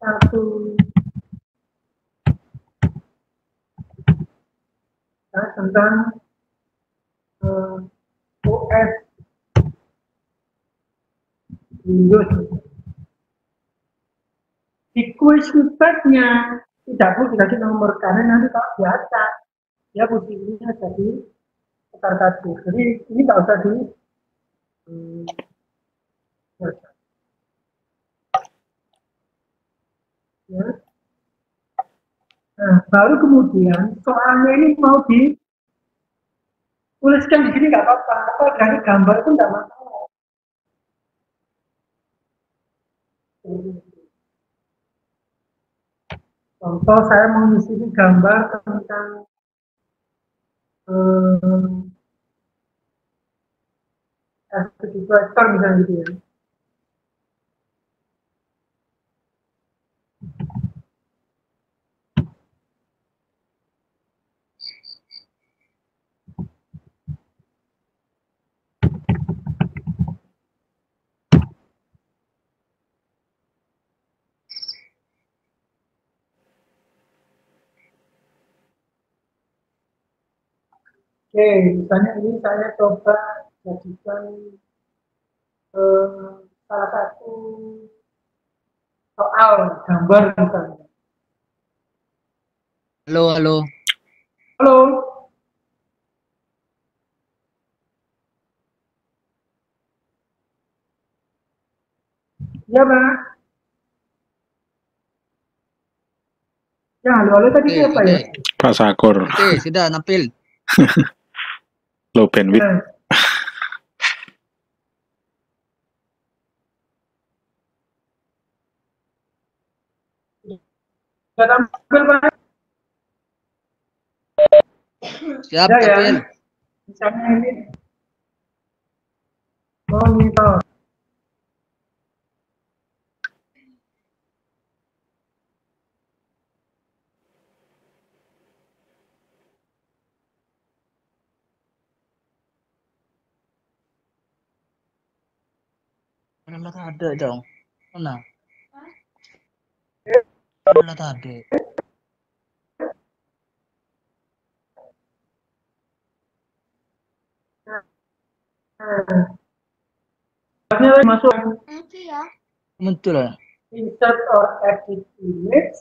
1. Nah, tentang OS Windows. Di question tag-nya tidak perlu dikasih nomor karena nanti kalau dibaca ya posisinya jadi sekitar tadi. Jadi ini nggak usah di ya. Nah, baru kemudian soalnya ini mau dituliskan di sini nggak apa-apa, atau dari gambar pun nggak masalah. Contoh saya mau ngisi gambar tentang Studi vektor misalnya gitu ya. Oke, misalnya ini saya coba jadikan salah satu soal gambar misalnya. Halo, halo. Halo. Iya, Pak. Ya, halo tadi Oke, siapa ya? Pak Sakur. Oke, sudah nampil. Low bandwidth. Nah. Sudah tampil, Pak? Siap, Ya, nampil. ya. Misalnya ini monitor. Mana ada dong? Mana? Mana tadi? Nah, masuk Muncul lah. insert or edit image.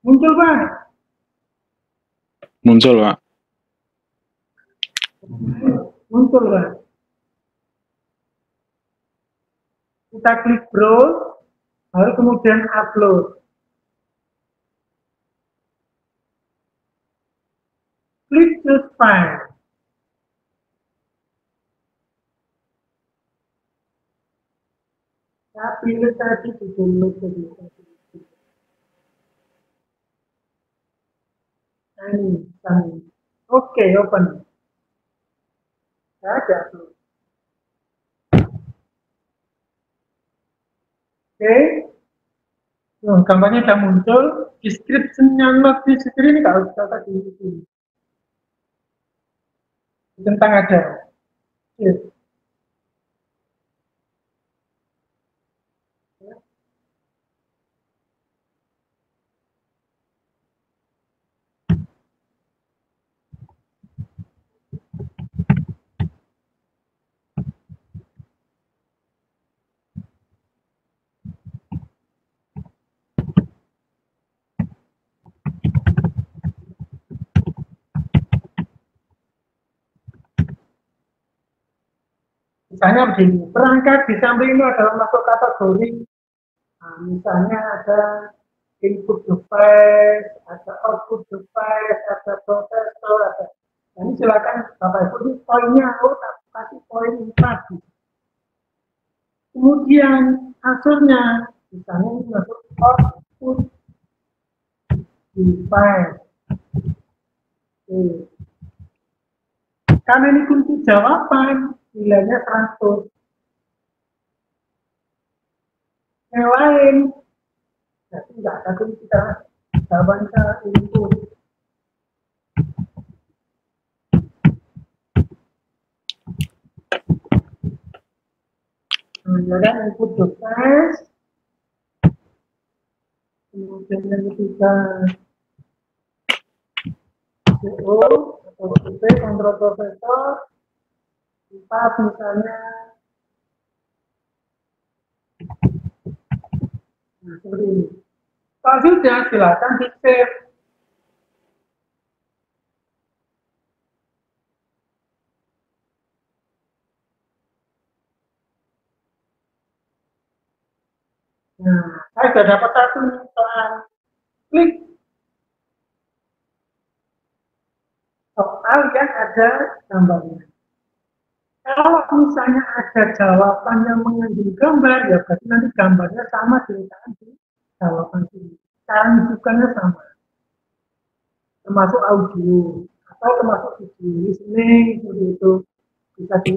Muncul, Pak. Muncul, Pak. Muncul, Pak. Kita klik browse, baru kemudian upload. Klik choose file. Saya pilih tadi di download tadi. Ini. Oke, open. Saya ada upload. Oke. Gambarnya sudah muncul. Description-nya not di screen ini nggak usah tadi di sini. Tentang ada. Yes. Misalnya begini, perangkat di samping ini adalah masuk kategori. Nah, misalnya ada input device, ada output device, ada prosesor, ada. Nah, ini silakan Bapak Ibu ini poinnya, kasih poin 4. Kemudian asurnya, misalnya ini masuk output device. Oke. Karena ini kunci jawaban, nilainya 100. Yang lain, jadi nggak ada kunci jawabannya input. Kemudian input device, kemudian yang ketiga CO atau CP kontrol prosesor, 4 misalnya. Nah, seperti ini. Kalau sudah, silakan di save. Nah, saya sudah dapat satu soal. Klik soal yang ada gambarnya. Kalau misalnya ada jawaban yang mengandung gambar, ya berarti nanti gambarnya sama dengan di jawaban ini. cara nyusukannya sama, termasuk audio atau termasuk video listening seperti itu bisa di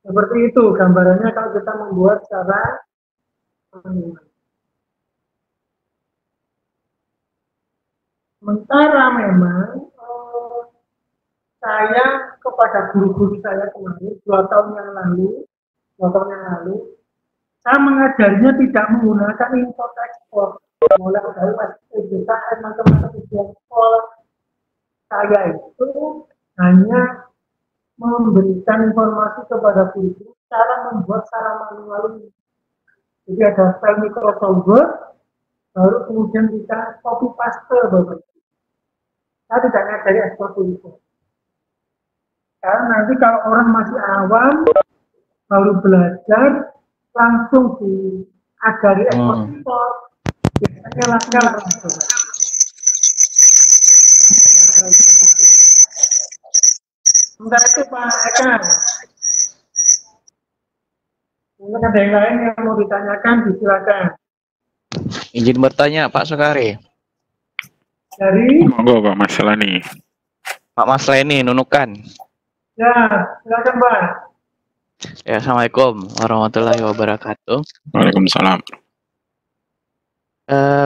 seperti itu gambarannya kalau kita membuat secara manual. Sementara memang saya kepada guru-guru saya kemarin 2 tahun yang lalu, saya mengajarinya tidak menggunakan import ekspor, mulai dari SPBKN macam-macam ujian sekolah. Saya itu hanya memberikan informasi kepada guru cara membuat secara manual ini. Jadi ada file Microsoft Word, baru kemudian kita copy paste Bapak. Saya tidak ngajari ekspor import. Karena nanti kalau orang masih awam, baru belajar, langsung diajari ekspor import, biasanya langsung. Sebentar itu Pak Eka. Mungkin ada yang lain yang mau ditanyakan, disilakan. Izin bertanya Pak Sukari. Dari? Monggo Pak Mas Lani. Pak Mas Leni, Nunukan. Ya, silakan Pak. Ya, Assalamualaikum warahmatullahi wabarakatuh. Waalaikumsalam.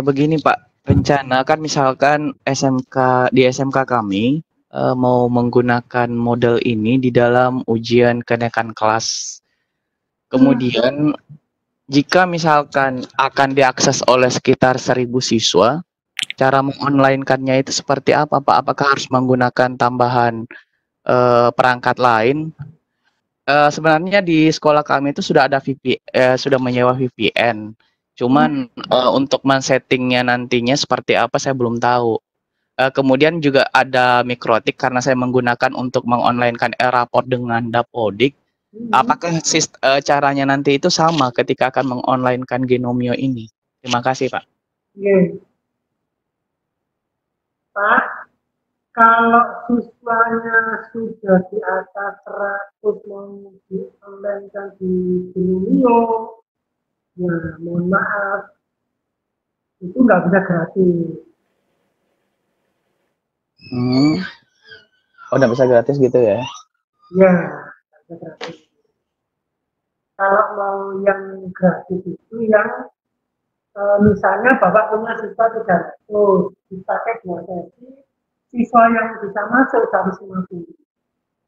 Begini Pak, rencana kan misalkan di SMK kami mau menggunakan model ini di dalam ujian kenaikan kelas. Kemudian jika misalkan akan diakses oleh sekitar 1.000 siswa, cara mengonline-kannya itu seperti apa Pak? Apakah harus menggunakan tambahan perangkat lain? Sebenarnya di sekolah kami itu sudah ada sudah menyewa VPN. Cuman untuk men-settingnya nantinya seperti apa saya belum tahu. Kemudian juga ada mikrotik karena saya menggunakan untuk mengonlinekan e-raport dengan Dapodik. Apakah caranya nanti itu sama ketika akan mengonlinekan Genomio ini? Terima kasih Pak. Oke. Pak, kalau siswanya sudah di atas 100 mau di-online-kan di Genomio, ya mohon maaf, itu nggak bisa gratis. Oh, nggak bisa gratis gitu ya? Ya, nggak bisa gratis. Kalau mau yang gratis itu yang misalnya Bapak punya siswa 300, dipakai 2 sesi, siswa yang bisa masuk 150.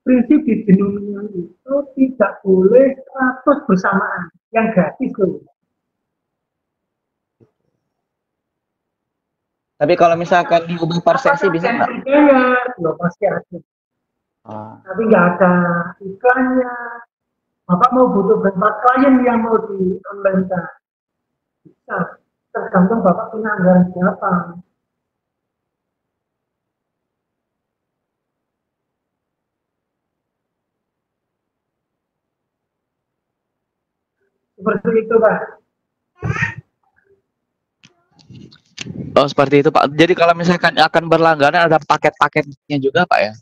Prinsip di Genomio itu tidak boleh 100 bersamaan, yang gratis loh. Tapi kalau misalkan diubah per sesi bisa nggak? Ya, pasti ada. Tapi nggak ada iklannya. Bapak mau butuh berapa klien yang mau di-online-kan? Bisa. Tergantung Bapak punya anggaran berapa. Seperti itu, Pak. Oh, seperti itu, Pak. Jadi kalau misalkan akan berlangganan ada paket-paketnya juga, Pak ya?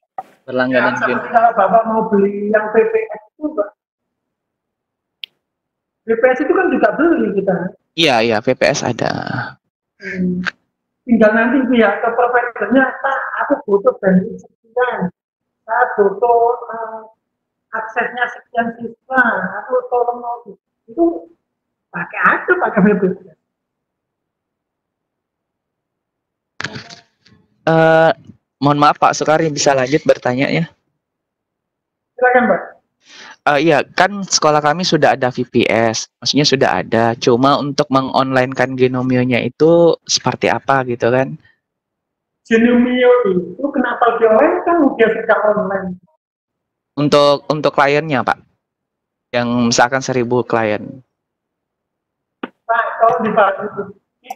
Berlangganan Ya, seperti kalau Bapak mau beli yang PPS itu, Pak. PPS itu kan juga beli kita. Iya, PPS ada. Tinggal nanti pihak ke providernya, Pak, aku butuh banding sekian. Saya butuh aksesnya sekian siswa, aku tolong mau itu pakai aja pakai PPS. Mohon maaf Pak Sukari, bisa lanjut bertanya ya? Silakan Pak. Iya, kan sekolah kami sudah ada VPS, maksudnya sudah ada. Cuma untuk mengonlinekan Genomio-nya itu seperti apa gitu kan? Genomio itu kenapa di-online kan udah sejak online? Untuk kliennya Pak, yang misalkan 1.000 klien. Pak, kalau dibahas itu,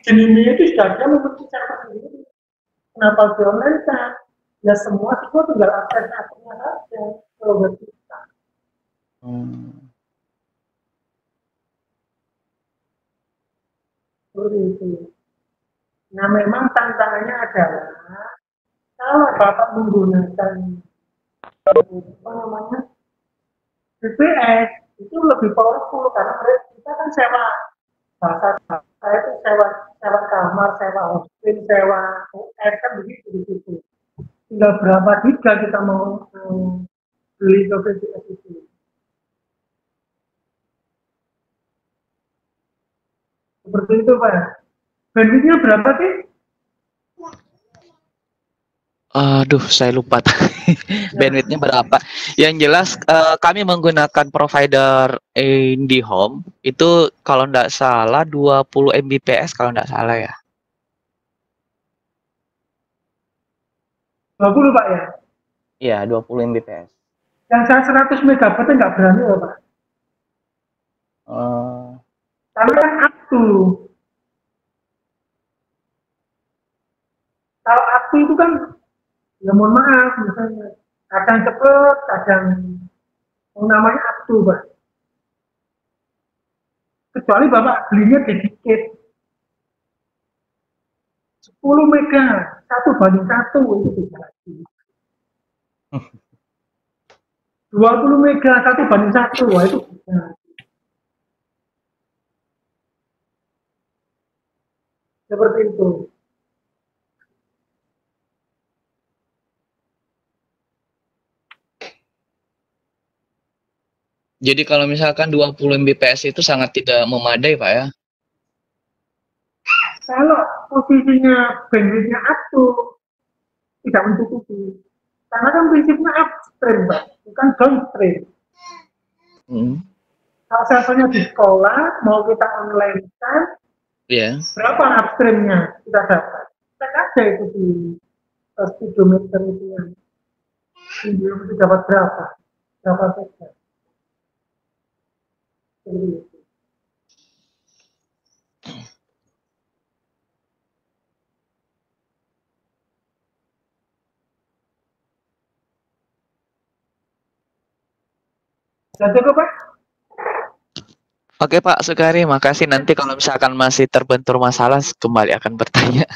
Genomio itu sudah ada memiliki server sendiri. Kenapa di-online kan? Ya semua itu tinggal akses-aksesnya saja. Kalau buat kita. Seperti itu. Nah memang tantangannya adalah kalau Bapak menggunakan apa namanya VPS itu lebih powerful karena kita kan sewa bahasa saya itu sewa kamar, sewa hostel, sewa US kan begitu di situ. Tinggal berapa giga kita mau beli ke VCS itu. Seperti itu Pak. Bandwidthnya berapa sih? Aduh, saya lupa bandwidthnya berapa. Yang jelas kami menggunakan provider IndiHome itu kalau nggak salah 20 Mbps kalau nggak salah ya. 20 Pak ya? Iya, 20 Mbps. Yang saya 100 megabyte nggak berani loh Pak. Karena kan aktu. Kalau aktu itu kan, ya mohon maaf, misalnya kadang cepet, kadang namanya aktu Pak. Kecuali Bapak belinya dedicate 10 mega, 1:1 itu bisa lagi. 20 mega, 1:1, wah itu bisa. Seperti itu. Jadi kalau misalkan 20 Mbps itu sangat tidak memadai, Pak ya? Kalau posisinya bandwidthnya aktu, tidak mencukupi. Karena kan prinsipnya upstream, Pak, bukan downstream. Kalau misalnya di sekolah, mau kita online kan, berapa upstreamnya kita dapat? Cek aja itu di speedometer itu yang video itu dapat berapa saja. Jadi itu. Sudah cukup, Pak? Oke Pak Sukari, makasih. Nanti kalau misalkan masih terbentur masalah, kembali akan bertanya.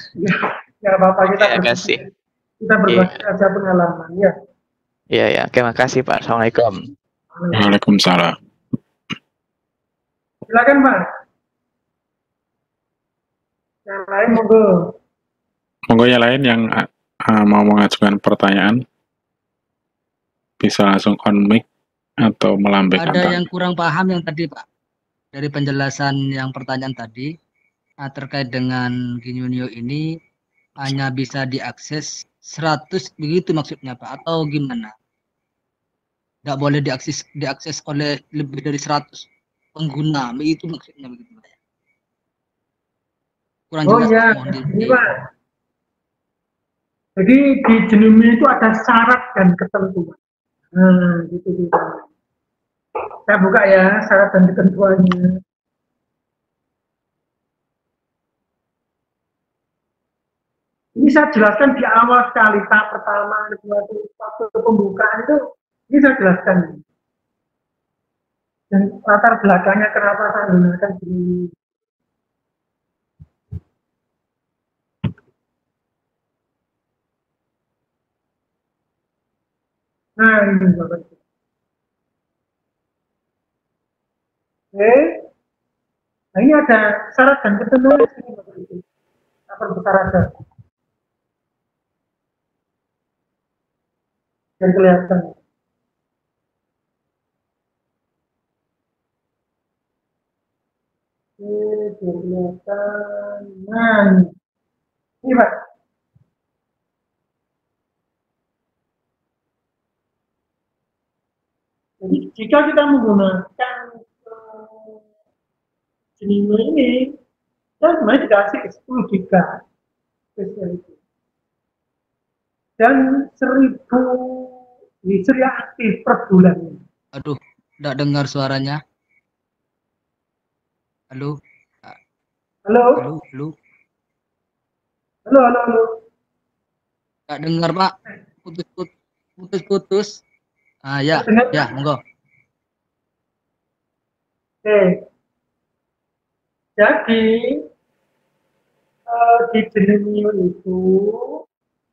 Ya apa-apa, kita kasih. Kita berbagi aja pengalaman, ya. Iya. Oke, makasih Pak. Assalamualaikum. Waalaikumsalam. Silakan Pak. Yang lain monggo. Monggo yang lain yang mau mengajukan pertanyaan bisa langsung on mic atau melambaikan Ada tangan. yang kurang paham yang tadi Pak, dari penjelasan yang pertanyaan tadi terkait dengan Genuinio ini hanya bisa diakses 100 begitu maksudnya Pak, atau gimana? Nggak boleh diakses oleh lebih dari 100 pengguna, itu maksudnya begitu Pak. Kurang jelas ya, ini Pak. Jadi di Genuinio itu ada syarat dan ketentuan. Gitu. Saya buka ya syarat dan ketentuannya. Ini saya jelaskan di awal sekali, tahap pertama, kedua, waktu pembukaan itu, ini saya jelaskan. Dan latar belakangnya kenapa saya menggunakan ini. Nah, ini Bapak. Oke. Nah, ini ada syarat dan ketentuan ini Bapak Ibu. Apa besar ada? Dan kelihatan. Kelihatan. Nah, ini Pak. Jadi jika kita menggunakan Genuinio ini, kita sebenarnya dikasih 10 giga spesial itu. Dan 1000 listrik aktif per bulan. Aduh, tidak dengar suaranya. Halo. Halo. Tidak dengar Pak. Putus. Ya, monggo. Oke. Jadi di Genuinio itu,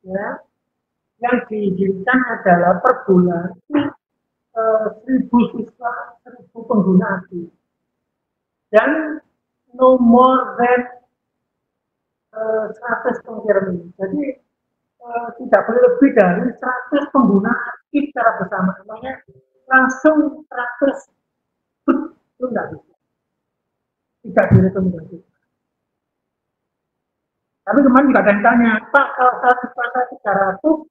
ya, yang diizinkan adalah per bulan 1000 siswa, 1000 pengguna aktif. dan no more than 100 pengkirim. Jadi tidak boleh lebih dari 100 pengguna aktif secara bersamaan. Makanya langsung 100 itu enggak bisa. Tidak direkomendasikan. Tapi kemarin juga ada yang tanya, Pak, kalau saya dipakai 300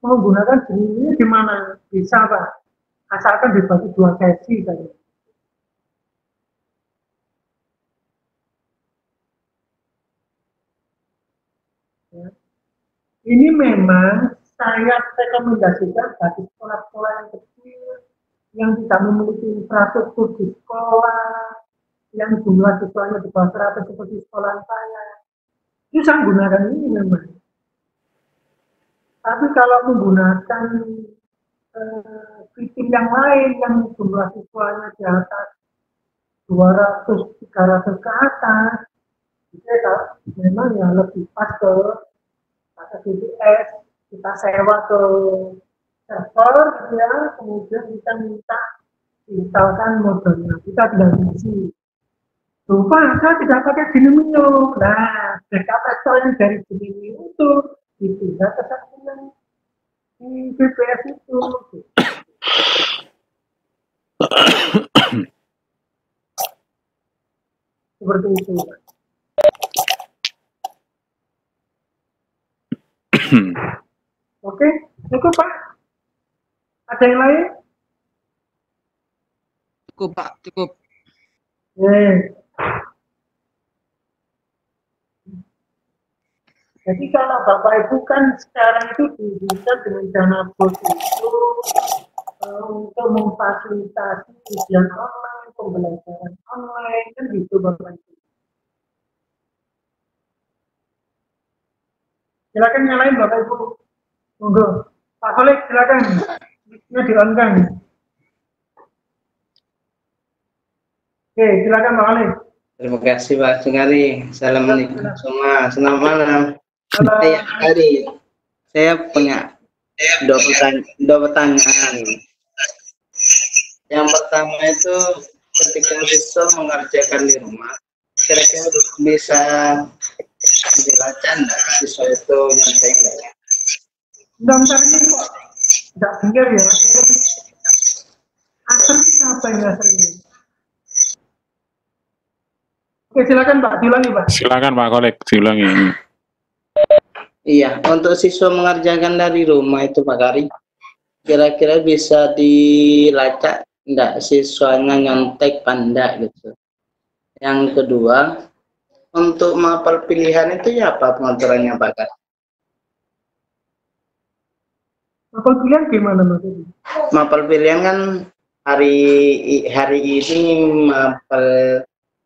menggunakan ini gimana? Bisa, Pak. Asalkan dibagi 2 sesi saja. Ya. Ini memang saya rekomendasikan bagi sekolah-sekolah yang kecil, yang tidak memiliki infrastruktur di sekolah, yang jumlah siswanya di bawah 100 seperti sekolah saya. Itu saya gunakan ini memang. Tapi kalau menggunakan sistem yang lain yang jumlah siswanya di atas 200-300 ke atas, itu memang ya lebih pas ke BTS, kita sewa ke server, gitu ya, kemudian kita minta instalkan modalnya, kita tinggal isi. Lupa, saya tidak pakai Gnomio. Nah, backup restore yang dari Gnomio itu dipindah ke satuan di BPS itu. Seperti itu. Oke, cukup Pak. Ada yang lain? Cukup Pak, cukup. Jadi kalau Bapak Ibu kan sekarang itu dibutuhkan dengan dana bos itu untuk memfasilitasi ujian online, pembelajaran online, kan gitu Bapak Ibu. Silakan nyalain Bapak Ibu. Monggo. Pak Khalid silakan. Mic-nya di-on-kan. Oke, silakan Pak Khalid. Terima kasih Pak Sungari. Assalamualaikum semua. Selamat malam. Saya punya dua pertanyaan. Yang pertama itu ketika siswa mengerjakan di rumah, kira-kira bisa dilacak enggak siswa itu nyampe enggak ya? Bentar ini kok enggak dengar ya. Asal apa yang asal ini? Oke, silakan Pak, diulangi Pak. Silakan Pak Kolek, diulangi. Iya, untuk siswa mengerjakan dari rumah itu Pak Kari, kira-kira bisa dilacak enggak siswanya nyontek panda gitu. Yang kedua, untuk mapel pilihan itu ya apa pengaturannya Pak Kari? Mapel pilihan gimana maksudnya? Mapel pilihan kan hari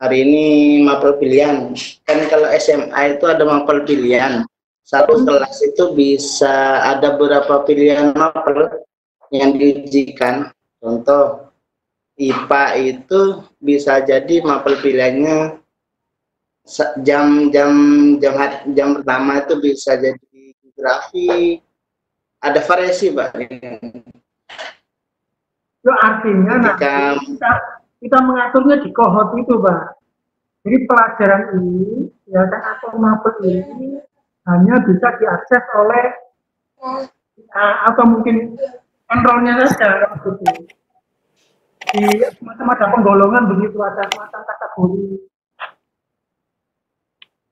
ini mapel pilihan. Kan kalau SMA itu ada mapel pilihan. Satu kelas itu bisa ada beberapa pilihan mapel yang diujikan. Contoh IPA itu bisa jadi mapel pilihannya jam pertama itu bisa jadi grafik. Ada variasi Pak. Itu artinya kita mengaturnya di kohort itu Pak. Jadi pelajaran ini ya kan atau mapel ini hanya bisa diakses oleh atau mungkin enrollnya saja begitu. Di macam-macam penggolongan begitu, ada semacam kategori.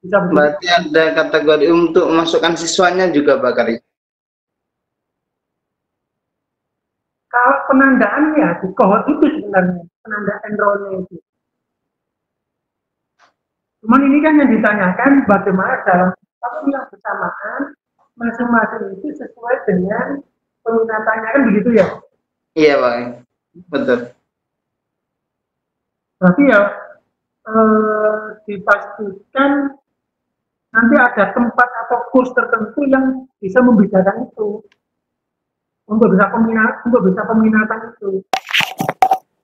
Bisa begitu. Berarti ada kategori untuk masukkan siswanya juga Pak Kari. Kalau penandaannya di kohort itu sebenarnya penanda enrollnya itu. Cuman ini kan yang ditanyakan bagaimana dalam waktu yang bersamaan masing-masing itu sesuai dengan peminatannya kan begitu ya? Iya Pak, betul. Berarti ya dipastikan nanti ada tempat atau kurs tertentu yang bisa membedakan itu untuk bisa peminatan itu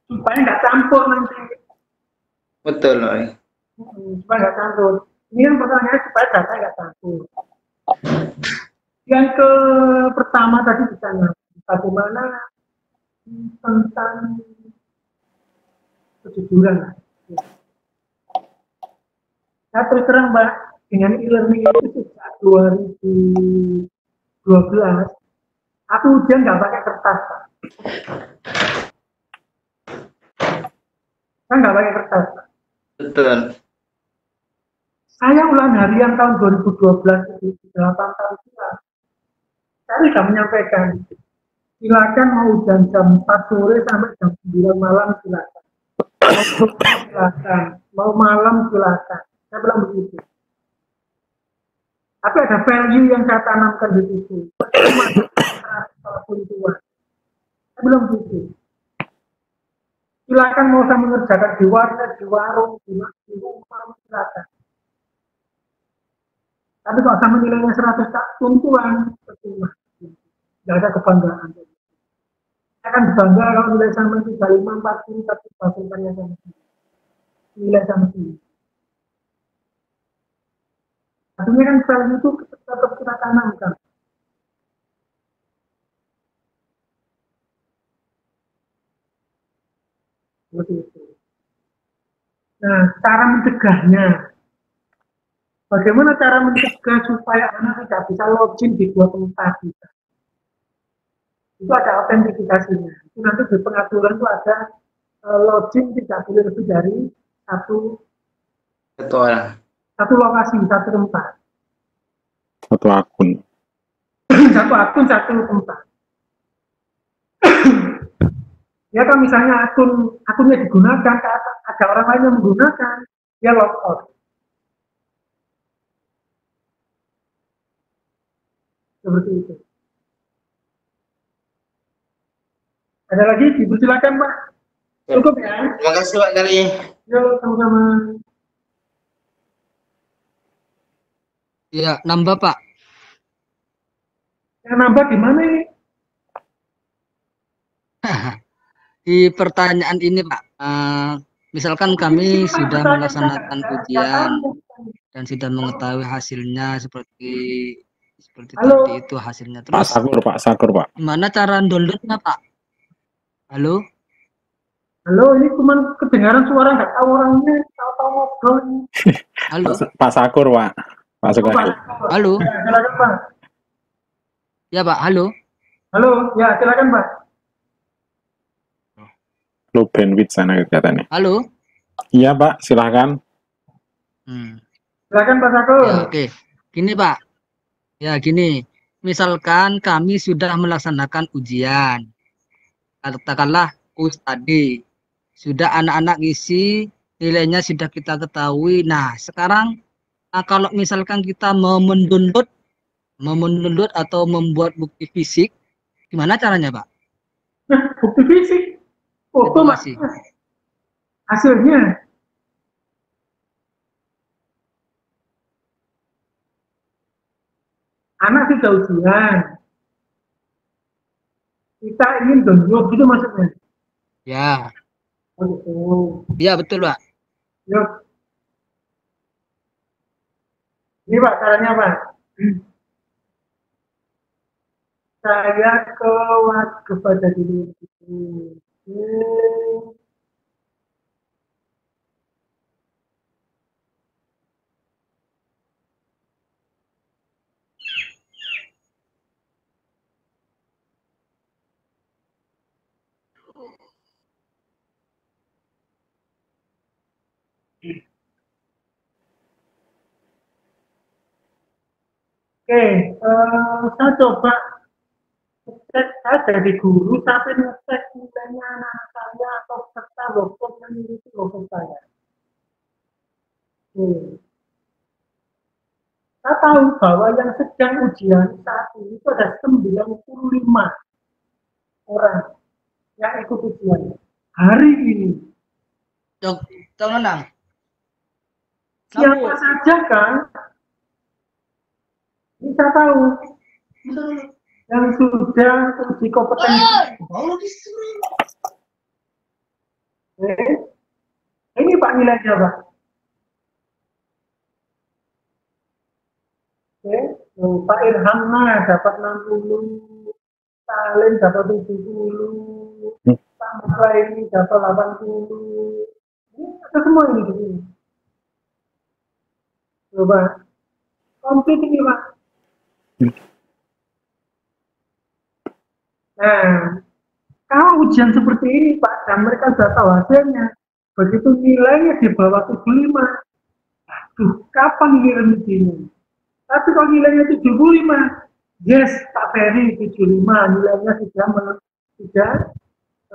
supaya nggak campur nanti. Betul Pak. Supaya nggak campur. Ini yang pertanyaannya supaya data nggak campur. Yang pertama tadi ditanya bagaimana tentang kejujuran. Saya terus terang Mbak, dengan e-learning itu sejak 2012, aku ujian nggak pakai kertas Pak. Saya nggak pakai kertas Pak. Betul. Saya ulang harian tahun 2012 itu 8 tahun silam. Saya sudah menyampaikan, silakan mau jam 4 sore sampai jam 9 malam silakan. Silakan, mau malam silakan. Saya bilang begitu. Tapi ada value yang saya tanamkan di situ. Saya bilang begitu. Silakan mau saya mengerjakan di warnet, di warung, di rumah, silakan. Tapi kalau sama nilainya 100 tak tuntuan, percuma. Tidak ada kebanggaan. Saya akan bangga kalau nilai sama 35, 40, tapi pasukannya sama sini. Nilai sama sini. Artinya kan value itu tetap kita tanamkan. Seperti itu. Nah, cara mencegahnya. Bagaimana cara mencegah supaya anak tidak bisa login di dua tempat kita? Itu ada autentifikasinya. Itu nanti di pengaturan itu ada login tidak boleh lebih dari satu orang. Satu lokasi, satu tempat. Satu akun. Satu akun, satu tempat. Ya kan misalnya akunnya digunakan, ada orang lain yang menggunakan, dia log out. Seperti itu. Ada lagi? Dipersilakan Pak. Cukup ya. Terima kasih Pak Kali. Yuk, sama-sama. Ya, nambah Pak. Yang nambah di mana ini? Di pertanyaan ini Pak, misalkan kami sudah melaksanakan ujian dan sudah mengetahui hasilnya seperti tadi itu hasilnya. Terus Pak Sakur, Pak. gimana cara downloadnya Pak? Halo? Halo, ini cuma kedengaran suara nggak tahu orangnya, tahu ngobrol. Halo? Pak Sakur, Pak. Pak Sakur. Halo? Ya, silakan Pak. Ya Pak, halo? Halo, ya silakan Pak. Lu bandwidth sana katanya. Halo? Iya Pak, silakan. Silakan Pak Sakur. Ya, oke. Gini Pak. Ya gini, misalkan kami sudah melaksanakan ujian. Katakanlah tadi sudah anak-anak ngisi, nilainya sudah kita ketahui. Nah, sekarang kalau misalkan kita mau mendownload atau membuat bukti fisik, gimana caranya Pak? Nah, bukti fisik. Foto Mas. Hasilnya. Anak sudah ujian. Kita ingin download gitu maksudnya. Ya. Oh gitu. Ya betul Pak. Yuk. Ini Pak caranya Pak. Saya kepada diri itu. Oke, saya coba cek, saya dari guru sampai ngecek nilainya anak saya atau peserta workshop yang mengikuti workshop saya. Oke. Saya tahu bahwa yang sedang ujian saat ini itu ada 95 orang yang ikut ujian hari ini. Jangan nang. Siapa saja kan? Ini saya tahu yang sudah uji kompetensi. Ini Pak nilainya Pak. Pak Irhamna dapat 60, Salim dapat 70, Pak Musa ini dapat 80. Ini ada semua ini di sini. Coba komplit ini Pak. Nah, kalau ujian seperti ini Pak, dan mereka sudah tahu hasilnya, begitu nilainya di bawah 75, aduh, kapan ini remedinya? Tapi kalau nilainya 75, yes, Pak Ferry 75, nilainya sudah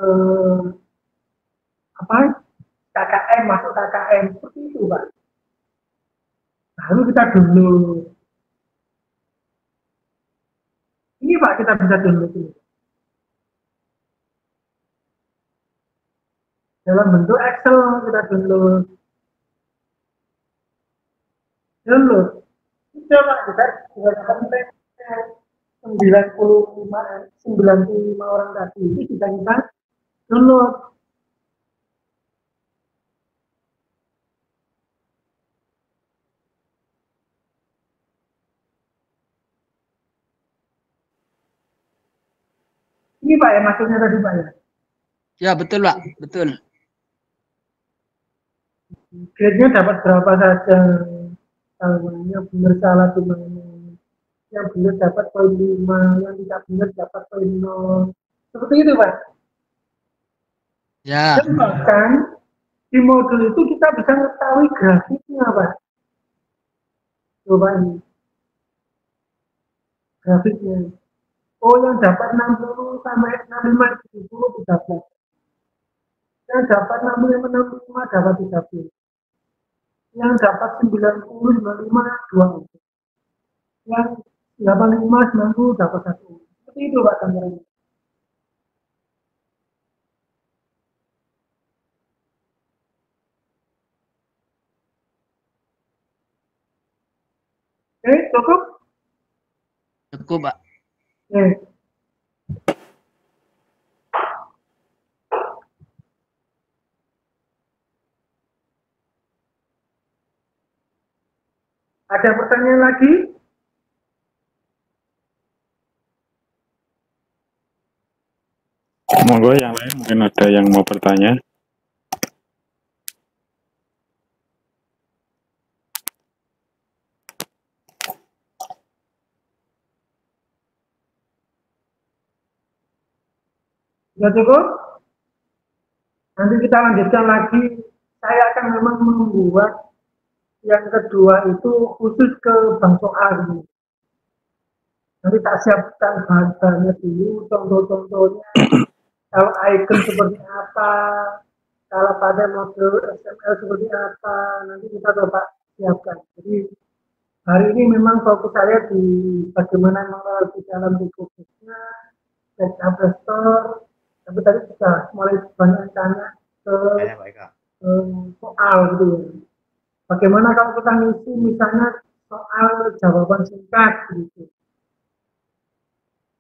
eh, apa? KKM, masuk KKM, seperti itu Pak. Lalu kita download. Ini Pak, kita bisa download ini. Dalam bentuk Excel kita download. Sudah Pak, kita sudah dapat 95 orang tadi itu sudah kita download. Ini Pak ya maksudnya tadi Pak ya. Ya betul Pak, betul. Grade-nya dapat berapa saja, yang benar salah di mana, yang benar dapat poin 5, yang tidak benar dapat poin 0. Seperti itu Pak. Ya. Dan bahkan di modul itu kita bisa mengetahui grafiknya Pak. Coba ini. Grafiknya. Oh, yang dapat 60 sampai 65 70 13. Yang dapat 65 dapat 13. Yang dapat 90 95 2. Yang 85 90 dapat 1. Seperti itu Pak gambarannya. Oke, cukup? Cukup Pak. Oke. Ada pertanyaan lagi? Monggo yang lain mungkin ada yang mau bertanya. Sudah cukup? Nanti kita lanjutkan lagi. Saya akan memang membuat yang kedua itu khusus ke bank soal. Nanti tak siapkan bahan-bahannya dulu, contoh-contohnya. Kalau icon seperti apa, kalau pada model XML seperti apa, nanti kita coba siapkan. Jadi hari ini memang fokus saya di bagaimana mengelola di dalam buku-bukunya, database store. Tapi tadi sudah mulai banyak tanya ke soal gitu ya. Bagaimana kalau kita ngisi misalnya soal jawaban singkat gitu.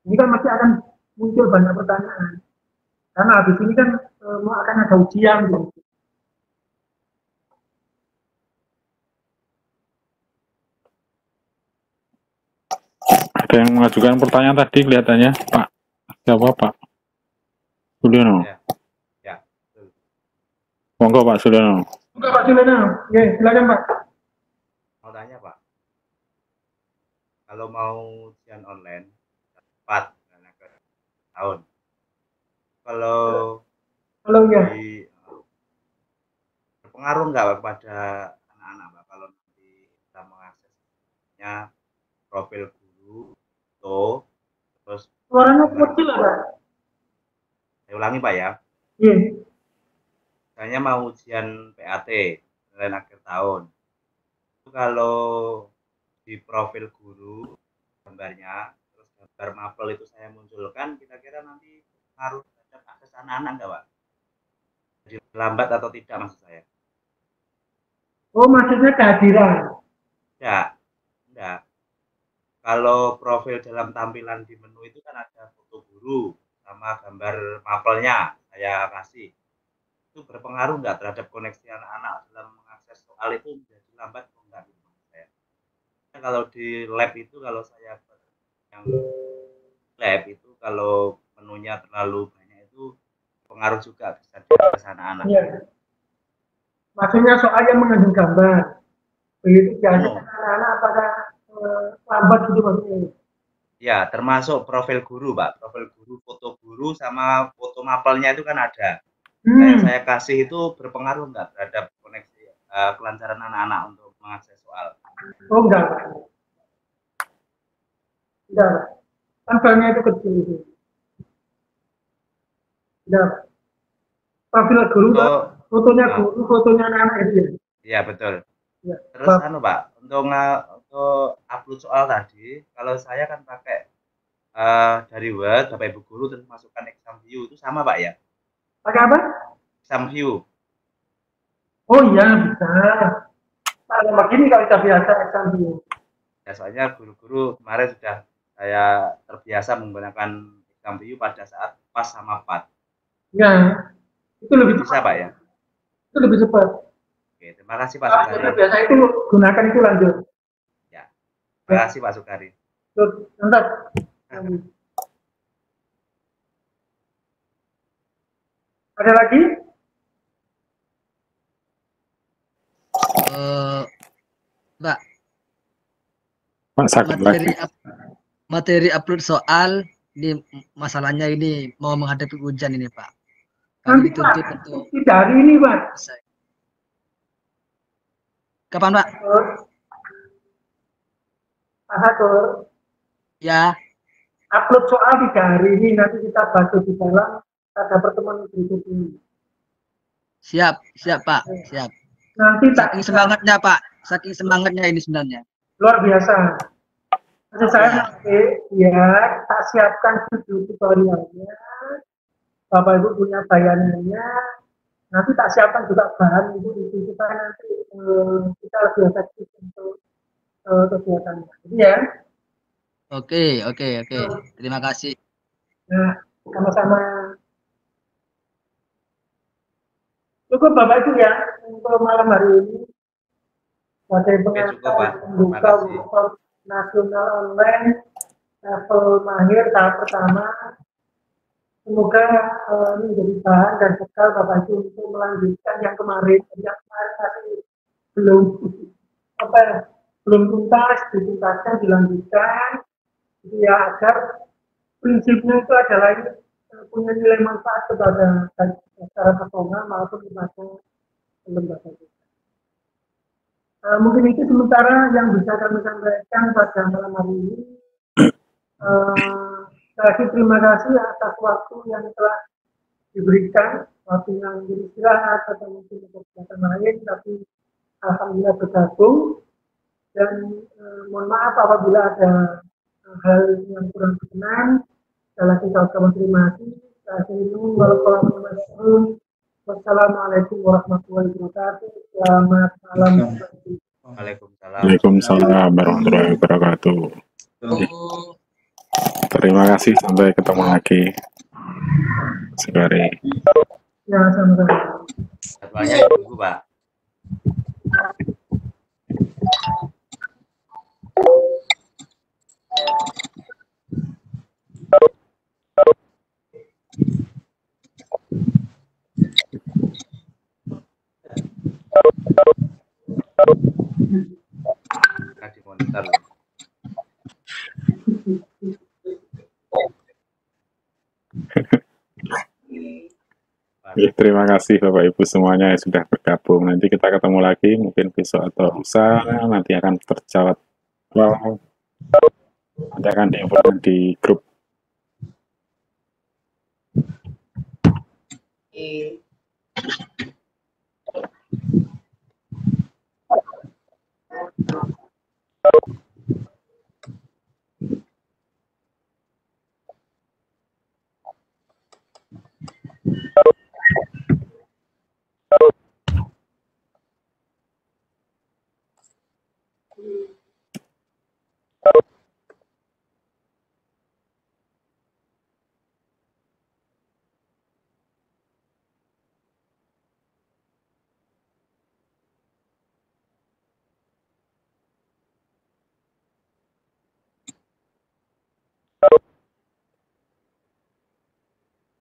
Ini kan masih akan muncul banyak pertanyaan. Karena habis ini kan mau akan ada ujian gitu. Ada yang mengajukan pertanyaan tadi kelihatannya, Pak. Siapa Pak? Sulyono. Ya. Monggo Pak Sulyono. Monggo Pak Sulyono. Ya, silakan Pak. Mau tanya Pak, kalau mau ujian online cepat karena ke tahun, kalau ya. berpengaruh nggak kepada anak-anak Pak kalau nanti kita mengaksesnya profil guru atau terus suaranya kecil Pak. Saya ulangi Pak ya. Iya. Misalnya mau ujian PAT nilai akhir tahun. Kalau di profil guru gambarnya terus gambar mapel itu saya munculkan, kira-kira nanti pengaruh terhadap akses anak-anak nggak Pak? Jadi lambat atau tidak maksud saya? Oh maksudnya kehadiran? Enggak. Kalau profil dalam tampilan di menu itu kan ada foto guru sama gambar mapelnya saya kasih. Itu berpengaruh nggak terhadap koneksi anak-anak dalam mengakses soal itu menjadi lambat atau enggak? Kalau di lab itu kalau saya yang lab itu kalau menunya terlalu banyak itu pengaruh juga bisa diakses anak-anak. Iya. Maksudnya soal yang mengandung gambar. Begitu biasanya lambat gitu maksudnya. Ya, termasuk profil guru, Pak. Profil guru, foto guru, sama foto mapelnya itu kan ada. Saya kasih itu berpengaruh nggak terhadap koneksi kelancaran anak-anak untuk mengakses soal? Oh, enggak. Enggak. Kan filenya itu kecil itu. Enggak. Profil guru, fotonya guru, fotonya anak-anak itu ya? Iya, betul. Ya. Terus Pak, untuk upload soal tadi, kalau saya kan pakai dari Word, Bapak Ibu guru, terus masukkan exam view, itu sama Pak ya? Pakai apa? Exam view. Oh iya, bisa. Nah, begini kalau kita biasa exam view. Ya, soalnya guru-guru kemarin sudah saya terbiasa menggunakan exam view pada saat pas sama part. Ya, itu lebih bisa Pak ya? Itu lebih cepat. Oke, terima kasih Pak Sukari. Biasa itu gunakan itu lanjut. Ya, terima kasih Pak Sukari. Mantap. Ada lagi? Mbak. Materi upload soal ini masalahnya ini mau menghadapi ujian ini Pak. Nanti Pak, tidak hari ini Pak. Kapan Pak? Atur. Ya. Upload soal 3 hari ini, nanti kita bahas di dalam pada pertemuan berikutnya. Siap Pak, siap. Nanti saking semangatnya Pak, saking semangatnya ini sebenarnya. Luar biasa. Maksud saya nanti ya tak siapkan video tutorialnya, Bapak Ibu punya bayangannya, nanti tak siapkan juga bahan itu supaya nanti kita lebih efektif untuk kegiatannya. Jadi ya. Oke. Terima kasih. Nah, sama-sama. Cukup Bapak Ibu ya untuk malam hari ini. Sebagai pengantar membuka workshop nasional online level mahir tahap pertama. Semoga ini menjadi bahan dan bekal Bapak Ibu untuk melanjutkan yang kemarin masih belum tuntas, dituntaskan, dilanjutkan. Ya, agar prinsipnya itu adalah punya nilai manfaat kepada secara personal maupun kepada lembaga kita. Mungkin itu sementara yang bisa kami sampaikan pada malam hari ini. Terima kasih atas waktu yang telah diberikan, waktu yang beristirahat atau mungkin kegiatan lain, tapi alhamdulillah bergabung. Dan mohon maaf apabila ada hal yang kurang berkenan. Sekali lagi saya ucapkan terima kasih. Wassalamualaikum warahmatullahi wabarakatuh. Selamat malam. Waalaikumsalam warahmatullahi wabarakatuh. Terima kasih, sampai ketemu lagi. Sukari. Ya, sama-sama. Jadwalnya ditunggu, Pak. Di monitor. Terima kasih Bapak Ibu semuanya yang sudah bergabung. Nanti kita ketemu lagi mungkin besok atau lusa, nanti akan terjawab. Nanti akan diinfokan di grup.